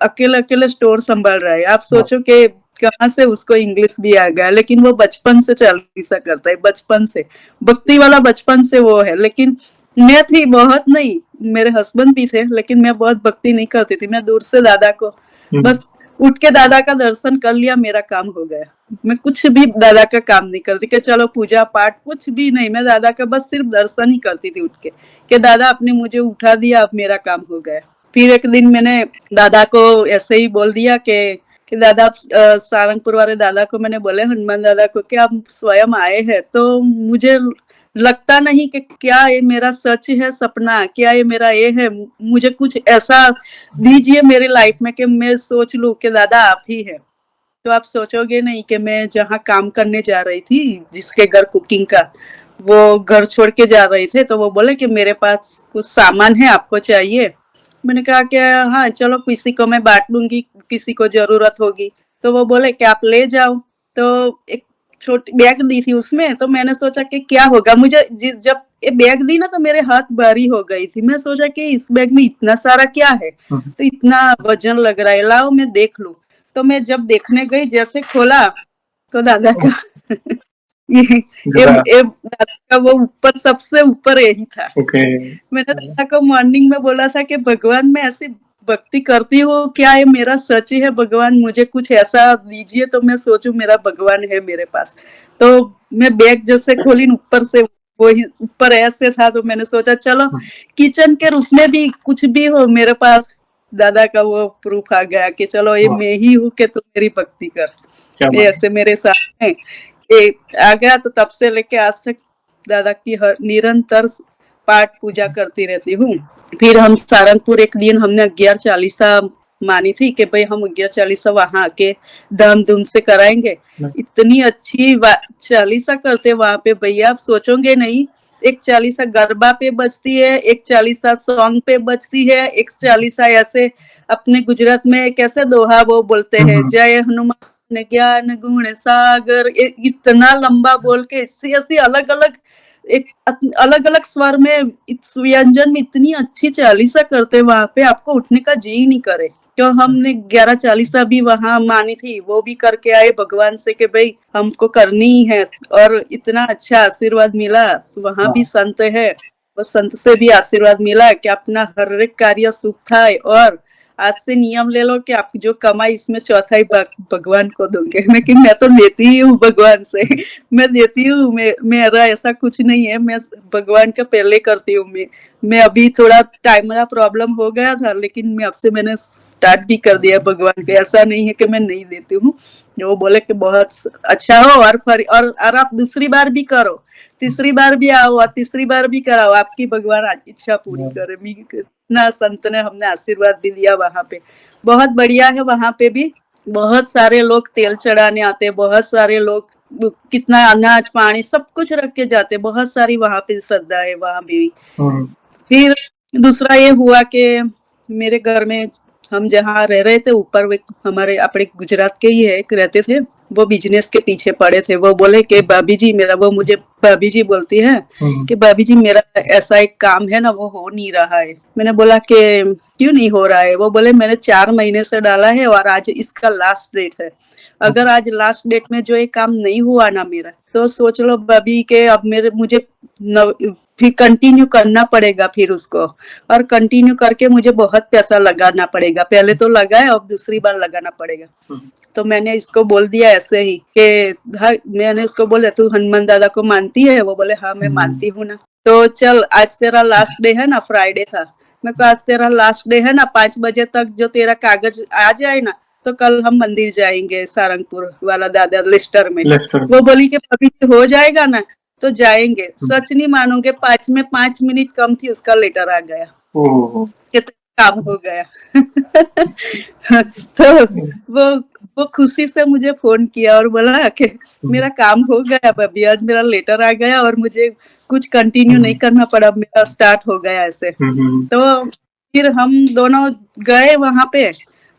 अकेले अकेले स्टोर संभाल रहा है। आप सोचो कि कहाँ से उसको इंग्लिश भी आ गया, लेकिन वो बचपन से चालीसा करता है, बचपन से भक्ति वाला, बचपन से वो है। लेकिन मैं थी बहुत नहीं, मेरे हस्बैंड भी थे, लेकिन मैं बहुत भक्ति नहीं करती थी। मैं दूर से दादा को बस उठ के दादा का दर्शन कर लिया, मेरा काम हो गया। मैं कुछ भी दादा का काम नहीं करती कि चलो पूजा पाठ, कुछ भी नहीं। मैं दादा का बस सिर्फ दर्शन ही करती थी उठ के, कि दादा आपने मुझे उठा दिया, अब मेरा काम हो गया। फिर एक दिन मैंने दादा को ऐसे ही बोल दिया कि दादा, सारंगपुर वाले दादा को मैंने बोले, हनुमान दादा को, कि आप स्वयं आए हैं, तो मुझे लगता नहीं कि क्या ये मेरा सच है सपना, क्या ये मेरा ये है। मुझे कुछ ऐसा दीजिए मेरी लाइफ में कि मैं सोच लूं कि दादा आप ही है। तो आप सोचोगे नहीं कि मैं जहाँ काम करने जा रही थी, जिसके घर कुकिंग का, वो घर छोड़ के जा रहे थे, तो वो बोले कि मेरे पास कुछ सामान है, आपको चाहिए। मैंने कहा कि हाँ चलो, किसी को मैं बांट दूंगी, किसी को जरूरत होगी। तो वो बोले कि आप ले जाओ। तो एक छोटी बैग दी थी उसमें, तो मैंने सोचा कि क्या होगा। मुझे जब ये बैग दी ना, तो मेरे हाथ भारी हो गई थी। मैं सोचा कि इस बैग में इतना सारा क्या है, तो इतना वजन लग रहा है, लाओ मैं देख लूं। तो मैं जब देखने गई, जैसे खोला, तो दादा का ये दादा का वो ऊपर, सबसे ऊपर यही था। ओके। मैंने दादा को मॉर्निंग में बोला था कि भगवान, मैं ऐसी भक्ति करती हूँ, क्या ये मेरा सच ही है भगवान? मुझे कुछ ऐसा दीजिए तो मैं सोचूं मेरा भगवान है मेरे पास। तो मैं बैग जैसे खोली, ऊपर से वही ऊपर ऐसे था। तो मैंने सोचा चलो किचन के रूप में भी कुछ भी हो मेरे पास, दादा का वो प्रूफ आ गया कि चलो ये मैं ही हूँ कि तुम मेरी भक्ति कर। क्या ये बात ऐसे मेरे साथ है आ गया तो तब से लेके आज तक दादा की निरंतर पाठ पूजा करती रहती हूँ। फिर हम सारंगपुर एक दिन हमने 11 चालीसा मानी थी कि भाई हम 11 चालीसा वहां आके धाम धूम से कराएंगे। इतनी अच्छी चालीसा करते वहां पे भैया, आप सोचोगे नहीं। एक चालीसा गरबा पे बजती है, एक चालीसा सॉन्ग पे बजती है, एक चालीसा ऐसे अपने गुजरात में कैसे दोहा वो बोलते हैं, जय हनुमान ज्ञान गुण सागर, इतना लंबा बोल के ऐसी ऐसी अलग अलग एक अलग अलग स्वर में व्यंजन में इतनी अच्छी चालीसा करते वहां पे, आपको उठने का जी नहीं करे। तो हमने 11 चालीसा भी वहां मानी थी, वो भी करके आए भगवान से कि भाई हमको करनी ही है। और इतना अच्छा आशीर्वाद मिला। वहां भी संत है, वो संत से भी आशीर्वाद मिला कि अपना हर एक कार्य सुख था। और आज से नियम ले लो कि आप जो कमाई इसमें चौथाई भगवान को दोगे। मैं तो देती ही हूँ भगवान से, मैं देती हूँ। मेरा ऐसा कुछ नहीं है, मैं भगवान का पहले करती हूँ। मैं अभी थोड़ा टाइम मेरा प्रॉब्लम हो गया था, लेकिन मैंने स्टार्ट भी कर दिया भगवान के। ऐसा नहीं है कि मैं नहीं देती हूँ। वो बोले कि बहुत अच्छा हो, और आप दूसरी बार भी करो, तीसरी बार भी आओ और तीसरी बार भी कराओ, आपकी भगवान इच्छा पूरी करे। इतना संत ने हमने आशीर्वाद भी दिया वहां पे। बहुत बढ़िया है। वहां पे भी बहुत सारे लोग तेल चढ़ाने आते, बहुत सारे लोग कितना अनाज पानी सब कुछ रख के जाते। बहुत सारी वहां पे श्रद्धा है वहां भी। फिर दूसरा ये हुआ कि मेरे घर में हम जहाँ रह रहे थे ऊपर, हमारे अपने गुजरात के ही है, एक रहते थे। वो बिजनेस के पीछे पड़े थे। वो बोले कि भाभी जी मेरा, वो मुझे भाभी जी बोलती है कि भाभी जी मेरा ऐसा एक काम है ना, वो हो नहीं रहा है। मैंने बोला कि क्यों नहीं हो रहा है? वो बोले मैंने 4 महीने से डाला है और आज इसका लास्ट डेट है। अगर आज लास्ट डेट में जो ये काम नहीं हुआ ना मेरा, तो सोच लो भाभी के अब मुझे फिर कंटिन्यू करना पड़ेगा फिर उसको, और कंटिन्यू करके मुझे बहुत पैसा लगाना पड़ेगा। पहले तो लगाए, अब दूसरी बार लगाना पड़ेगा। तो मैंने इसको बोल दिया ऐसे ही कि हाँ, मैंने उसको बोला तू हनुमान दादा को मानती है? वो बोले हाँ मैं मानती हूँ ना। तो चल आज तेरा लास्ट डे है ना, फ्राइडे था। मैं कहा आज तेरा लास्ट डे है ना, 5 बजे तक जो तेरा कागज आ जाए ना, तो कल हम मंदिर जाएंगे सारंगपुर वाला दादा लिस्टर में। वो बोली कि अभी हो जाएगा ना तो जाएंगे। सच नहीं मानोगे, 5 मिनट कम थी उसका लेटर आ गया कि काम हो गया। तो वो खुशी से मुझे फोन किया और बोला कि मेरा काम हो गया भाभी, आज मेरा लेटर आ गया और मुझे कुछ कंटिन्यू नहीं करना पड़ा, मेरा स्टार्ट हो गया ऐसे। तो फिर हम दोनों गए वहां पे,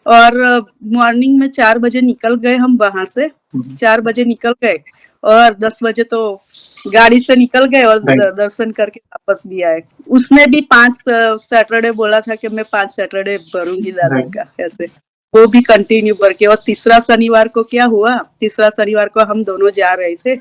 और मॉर्निंग में 4 बजे निकल गए हम वहां से। 4 बजे निकल गए और 10 बजे तो गाड़ी से निकल गए और दर्शन करके वापस भी आए। उसने भी 5 सैटरडे बोला था कि मैं 5 सैटरडे भरूंगी दादा का, ऐसे वो भी कंटिन्यू करके। और तीसरा शनिवार को क्या हुआ, तीसरा शनिवार को हम दोनों जा रहे थे।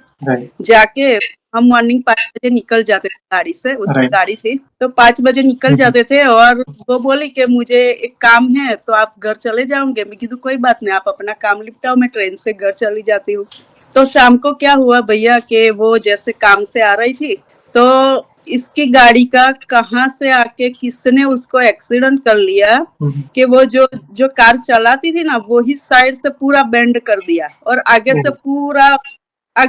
जाके हम मॉर्निंग 5 बजे निकल जाते थे गाड़ी से, उसकी गाड़ी थी तो 5 बजे निकल जाते थे। और वो बोली कि मुझे एक काम है तो आप घर चले जाओगे? मैं कीधु कोई बात नहीं, आप अपना काम निपटाओ, मैं ट्रेन से घर चली जाती हूँ। तो शाम को क्या हुआ भैया कि वो जैसे काम से आ रही थी तो इसकी गाड़ी का कहाँ से आके किसने उसको एक्सीडेंट कर लिया कि वो जो कार चलाती थी ना, वो ही साइड से पूरा बेंड कर दिया और आगे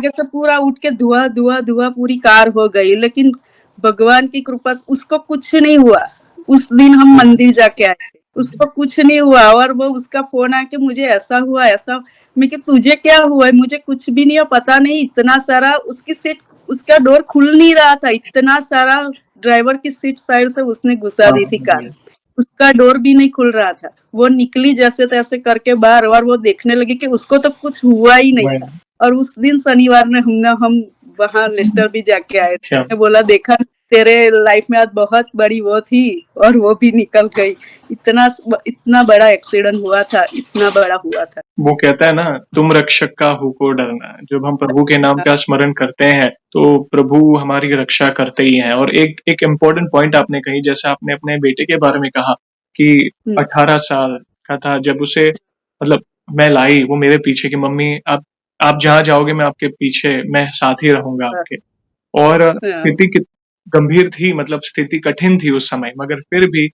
से पूरा उठ के धुआं धुआं धुआं पूरी कार हो गई। लेकिन भगवान की कृपा से उसको कुछ नहीं हुआ। उस दिन हम मंदिर जाके आए थे, उसको कुछ नहीं हुआ। और वो उसका फोन आके मुझे ऐसा हुआ ऐसा, मैं कि तुझे क्या हुआ है? मुझे कुछ भी नहीं है, पता नहीं इतना सारा उसकी सीट, उसका डोर खुल नहीं रहा था, इतना सारा ड्राइवर की सीट साइड से उसने घुसा दी थी कार, उसका डोर भी नहीं खुल रहा था। वो निकली जैसे तैसे करके बाहर और वो देखने लगी कि उसको तो कुछ हुआ ही नहीं था। और उस दिन शनिवार में हम वहाँ लेस्टर भी जाके आए थे। मैं बोला देखा तेरे लाइफ में आज बहुत बड़ी वो थी और वो भी निकल गई। इतना बड़ा एक्सीडेंट हुआ था, इतना बड़ा हुआ था। वो कहता है ना, तुम रक्षक का हूँ को डरना। जब हम प्रभु के नाम का स्मरण करते हैं तो प्रभु हमारी रक्षा करते ही हैं। और एक इम्पोर्टेंट पॉइंट आपने कही, जैसे आपने अपने बेटे के बारे में कहा कि 18 साल का था जब उसे, मतलब मैं लाई, वो मेरे पीछे की मम्मी आप जहाँ जाओगे मैं आपके पीछे, मैं साथ ही रहूंगा आपके। और स्थिति गंभीर थी, मतलब स्थिति कठिन थी उस समय, मगर फिर भी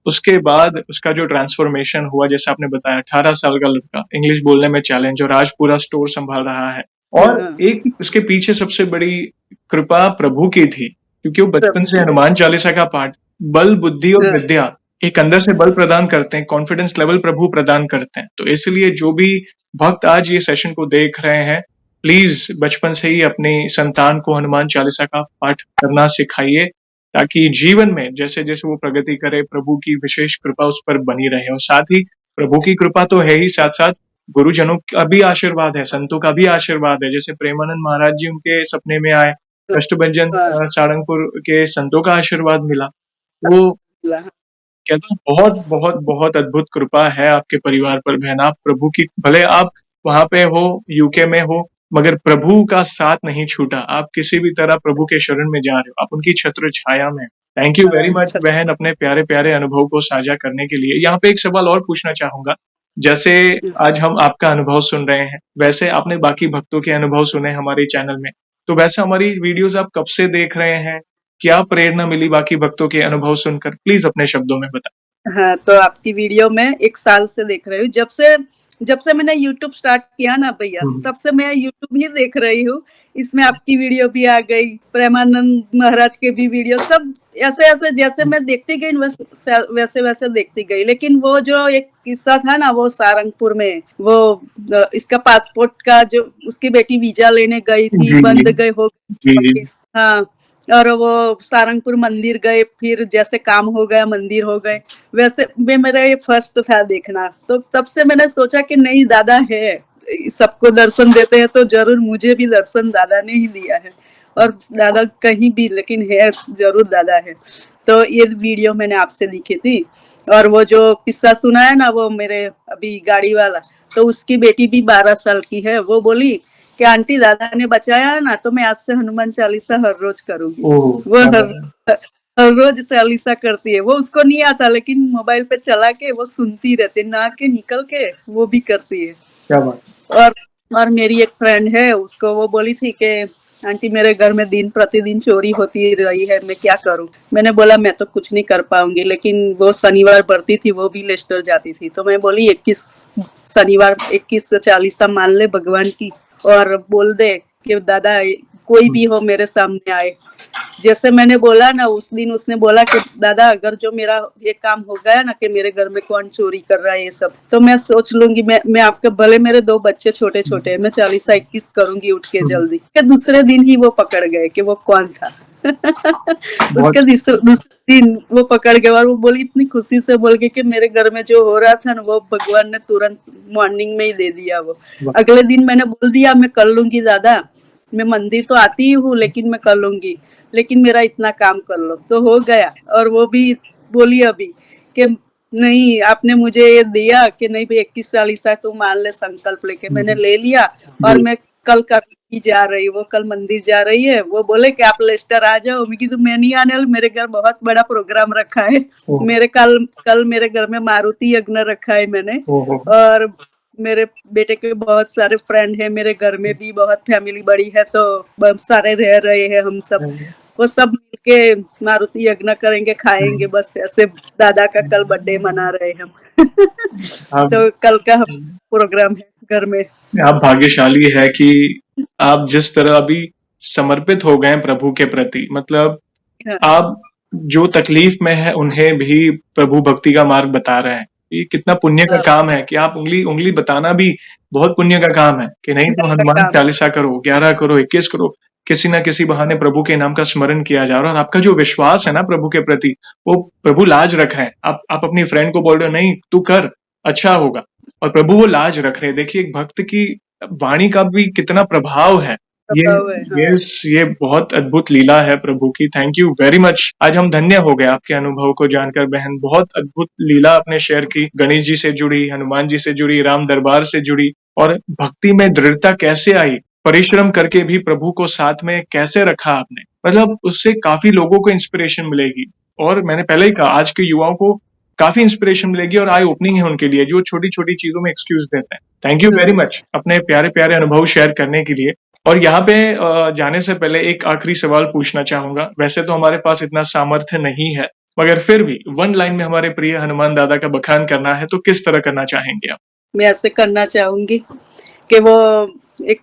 उसके बाद उसका जो ट्रांसफॉर्मेशन हुआ, जैसे आपने बताया 18 साल का लड़का, इंग्लिश बोलने में चैलेंज, और आज पूरा स्टोर संभाल रहा है। और हाँ, एक उसके पीछे सबसे बड़ी कृपा प्रभु की थी, क्योंकि वो बचपन प्रभु से की है। हनुमान चालीसा का पाठ, बल, बुद्धि और हाँ, विद्या, एक अंदर से बल प्रदान करते हैं, कॉन्फिडेंस लेवल प्रभु प्रदान करते हैं। तो इसलिए जो भी भक्त आज ये सेशन को देख रहे हैं, प्लीज़ बचपन से ही अपनी संतान को हनुमान चालीसा का पाठ करना सिखाइए, ताकि जीवन में जैसे-जैसे वो प्रगति करे, प्रभु की विशेष कृपा उस पर बनी रहे और साथ ही प्रभु की कृपा तो है ही, साथ-साथ गुरुजनों का भी आशीर्वाद है, संतों का भी आशीर्वाद है। जैसे प्रेमानंद महाराज जी उनके सपने में आए, हाँ, कष्टभंजन हाँ, सारंगपुर के संतों का आशीर्वाद मिला। वो हाँ, कहता हूँ बहुत, बहुत, बहुत अद्भुत कृपा है आपके परिवार पर बहन। आप प्रभु की भले आप वहाँ पे हो, यूके में हो, मगर प्रभु का साथ नहीं छूटा। आप किसी भी तरह प्रभु के शरण में जा रहे हो, आप उनकी छत्र छाया में। थैंक यू वेरी मच अच्छा, बहन अपने प्यारे-प्यारे अनुभव को साझा करने के लिए। यहाँ पे एक सवाल और पूछना चाहूँगा, जैसे आज हम आपका अनुभव सुन रहे हैं, वैसे आपने बाकी भक्तों के अनुभव सुने हमारे चैनल में, तो वैसे हमारी वीडियोज़ आप कब से देख रहे हैं? क्या प्रेरणा मिली बाकी भक्तों के अनुभव सुनकर? प्लीज़ अपने शब्दों में बताएँ। हाँ, तो आपकी वीडियो मैं 1 साल से देख रही हूँ। जब से मैंने यूट्यूब स्टार्ट किया ना भैया, हुँ, तब से मैं यूट्यूब ही देख रही हूँ। इसमें आपकी वीडियो भी आ गई, प्रेमानंद महाराज के भी वीडियो सब ऐसे-ऐसे जैसे हुँ, मैं देखती गई वैसे-वैसे देखती गई। लेकिन वो जो एक किस्सा था ना वो सारंगपुर में, वो इसका पासपोर्ट का जो उसकी बेटी वीज़ा लेने गई थी, जी, जी। बंद गए हो जी, जी। वापिस हाँ, और वो सारंगपुर मंदिर गए, फिर जैसे काम हो गया मंदिर हो गए, वैसे में मेरा ये फर्स्ट था देखना। तो तब से मैंने सोचा कि नहीं दादा है, सबको दर्शन देते हैं तो ज़रूर मुझे भी दर्शन दादा ने ही दिया है और दादा कहीं भी लेकिन है ज़रूर दादा है। तो ये वीडियो मैंने आपसे देखी थी और वो जो किस्सा सुना है ना वो मेरे अभी गाड़ी वाला, तो उसकी बेटी भी 12 साल की है, वो बोली कि आंटी दादा ने बचाया है ना तो मैं आज से हनुमान चालीसा हर रोज करूंगी। ओह! वो क्या हर बात है। हर रोज चालीसा करती है। वो उसको नहीं आता लेकिन मोबाइल पे चला के वो सुनती रहती है, नहा के निकल के वो भी करती है। क्या बात है। और और मेरी एक फ्रेंड है उसको वो बोली थी कि आंटी मेरे घर में दिन प्रतिदिन चोरी होती रही है, मैं क्या करूं? मैंने बोला मैं तो कुछ नहीं कर पाऊंगी, लेकिन वो शनिवार पढ़ती थी, वो भी लेस्टर जाती थी, तो मैं बोली 21 शनिवार 21 चालीसा मान ले भगवान की और बोल दे कि दादा कोई हुँ, भी हो मेरे सामने आए। जैसे मैंने बोला ना उस दिन उसने बोला कि दादा अगर जो मेरा ये काम हो गया ना कि मेरे घर में कौन चोरी कर रहा है ये सब, तो मैं सोच लूंगी मैं आपके भले मेरे 2 बच्चे हुँ, छोटे-छोटे हैं, मैं चालीसा 21 करूंगी उठ के हुँ। जल्दी। के दूसरे दिन ही वो पकड़ गए कि वो कौन था। बहुत उसके दूसरे दिन वो पकड़ गए और वो बोली इतनी खुशी से बोल के कि मेरे घर में जो हो रहा था ना वो भगवान ने तुरंत मॉर्निंग में ही दे दिया वो। वाह! अगले दिन मैंने बोल दिया मैं कर लूंगी दादा, मैं मंदिर तो आती ही हूँ लेकिन मैं कर लूंगी, लेकिन मेरा इतना काम कर लो, तो हो गया। और वो भी बोली अभी कि नहीं आपने मुझे ये दिया कि नहीं भाई 21 चालीसा तू मान ले संकल्प लेके, हुँ, मैंने हुँ। ले लिया और जी। मैं कल करने जा रही, वो कल मंदिर जा रही है, वो बोले कि आप लेस्टर आ जाओ, मैं तो मैं नहीं आने वाली, मेरे घर बहुत बड़ा प्रोग्राम रखा है। ओह! मेरे कल कल मेरे घर में मारुति यज्ञ रखा है मैंने ओह हो! और मेरे बेटे के बहुत सारे फ्रेंड हैं, मेरे घर में भी बहुत फैमिली बड़ी है तो बहुत सारे रह रहे हैं हम सब। हुँ, वो सब मिलके मारुति यज्ञ करेंगे, खाएँगे हुँ, बस ऐसे दादा का कल बर्थडे हुँ। मना रहे हम। आप तो कल का हम प्रोग्राम है घर में। आप भाग्यशाली है कि आप जिस तरह अभी समर्पित हो गए हैं प्रभु के प्रति, मतलब हाँ, आप जो तकलीफ में हैं, उन्हें भी प्रभु भक्ति का मार्ग बता रहे हैं। ये कितना पुण्य का हाँ, काम है कि आप उँगली-उँगली बताना भी बहुत पुण्य का काम है कि नहीं तो घर का हनुमान काम है। चालीसा करो, 11 करो, 21 करो, किसी न किसी बहाने प्रभु के नाम का स्मरण किया जा रहा है और आपका जो विश्वास है ना प्रभु के प्रति, वो प्रभु लाज रख रहे हैं। आप अपनी फ्रेंड को बोल रहे हो, नहीं तू कर, अच्छा होगा और प्रभु वो लाज रख रहे हैं। देखिए एक भक्त की वाणी का भी कितना प्रभाव है। ये स्वभाव है, ये हाँ। ये बहुत अद्भुत लीला है प्रभु की। Thank you very much. आज हम धन्य हो गए आपके अनुभव को जानकर बहन। बहुत अद्भुत लीला आपने शेयर की। गणेश जी से जुड़ी, हनुमान जी से जुड़ी, राम दरबार से जुड़ी और भक्ति में दृढ़ता कैसे आई? परिश्रम करके भी प्रभु को साथ में कैसे रखा आपने? मतलब उससे काफ़ी लोगों को इंस्पिरेशन मिलेगी और मैंने पहले ही कहा आज के युवाओं को काफ़ी इंस्पिरेशन मिलेगी और आई ओपनिंग है उनके लिए जो छोटी-छोटी चीज़ों में एक्सक्यूज़ देते हैं। थैंक यू वेरी हाँ, मच अपने प्यारे-प्यारे अनुभव शेयर करने के लिए। और यहाँ पे जाने से पहले एक आखिरी सवाल पूछना चाहूँगा। वैसे तो हमारे पास इतना सामर्थ्य नहीं है, मगर फिर भी 1 लाइन में हमारे प्रिय हनुमान दादा का बखान करना है, तो किस तरह करना चाहेंगे आप? मैं ऐसे करना चाहूँगी कि वो एक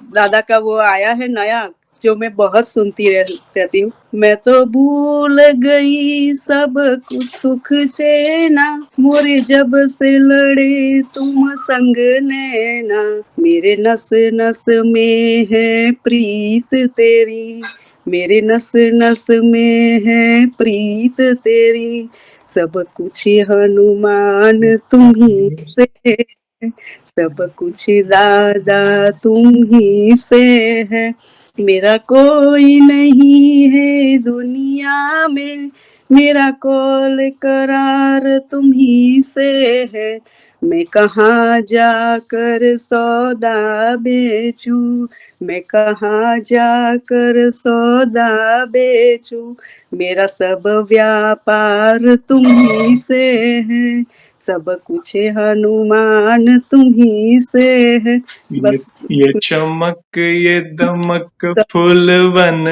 दादा का वो आया है नया, जो मैं बहुत सुनती रहती हूँ। मैं तो भूल गई सब कुछ सुख चैना, मोरे जब से लड़े तुम संग नैना, मेरे नस नस में है प्रीत तेरी, मेरे नस नस में है प्रीत तेरी, सब कुछ हनुमान तुम्ही से है, सब कुछ दादा तुम ही से है, मेरा कोई नहीं है दुनिया में, मेरा कॉल करार तुम ही से है, मैं कहाँ जाकर सौदा बेचूं, मैं कहाँ जाकर सौदा बेचूं, मेरा सब व्यापार तुम ही से है, सब कुछ हनुमान तुम ही से है। ये बस ये चमक ये दमक फूलवन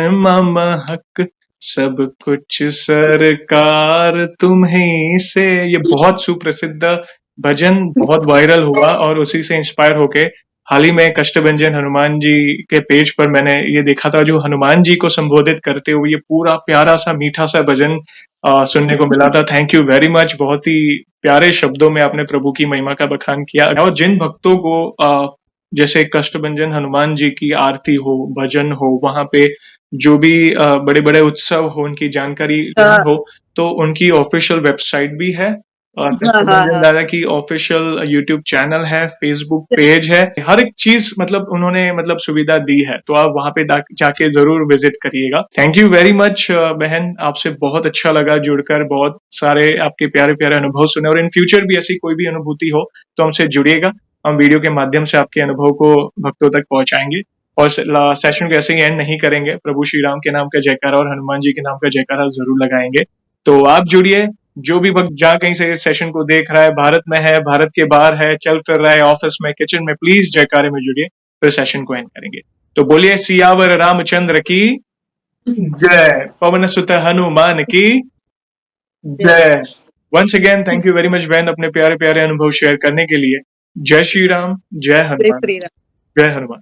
महक, सब कुछ सरकार तुम्हीं से। ये बहुत सुप्रसिद्ध भजन बहुत वायरल हुआ और उसी से इंस्पायर होके हाल ही में कष्टभंजन हनुमान जी के पेज पर मैंने ये देखा था, जो हनुमान जी को संबोधित करते हुए ये पूरा प्यारा सा मीठा सा भजन सुनने को मिला था। Thank you very much. बहुत ही प्यारे शब्दों में आपने प्रभु की महिमा का बखान किया। और जिन भक्तों को जैसे कष्टभंजन हनुमान जी की आरती हो, भजन हो, वहां पे जो भी बड़े बड़े उत्सव हो, उनकी जानकारी हाँ, लेनी हो, तो उनकी ऑफिशियल वेबसाइट भी है और हाँ, हाँ, कष्टभंजन हाँ, दादा की ऑफिशियल यूट्यूब चैनल है, फेसबुक पेज है, हर एक चीज मतलब उन्होंने मतलब सुविधा दी है, तो आप वहां पे जाके जरूर विजिट करिएगा। थैंक यू वेरी मच बहन, आपसे बहुत अच्छा लगा जुड़कर, बहुत सारे आपके प्यारे प्यारे अनुभव सुने, और इन फ्यूचर भी ऐसी कोई भी अनुभूति हो तो हमसे जुड़िएगा, हम वीडियो के माध्यम से आपके अनुभव को भक्तों तक पहुंचाएंगे। और सेशन को ऐसे ही एंड नहीं करेंगे, प्रभु श्री राम के नाम का जयकारा और हनुमान जी के नाम का जयकारा जरूर लगाएंगे। तो आप जुड़िए, जो भी वक्त जहाँ कहीं से इस सेशन को देख रहा है, भारत में है, भारत के बाहर है, चल फिर रहा है, ऑफिस में, किचन में, प्लीज जयकारे में जुड़िए, फिर सेशन को एंड करेंगे। तो बोलिए सियावर रामचंद्र की जय, पवन सुत हनुमान की जय। Once again thank you very much बहन, अपने प्यारे प्यारे अनुभव शेयर करने के लिए। जय श्री राम, जय जय हनुमान, श्री राम। जय हनुमान।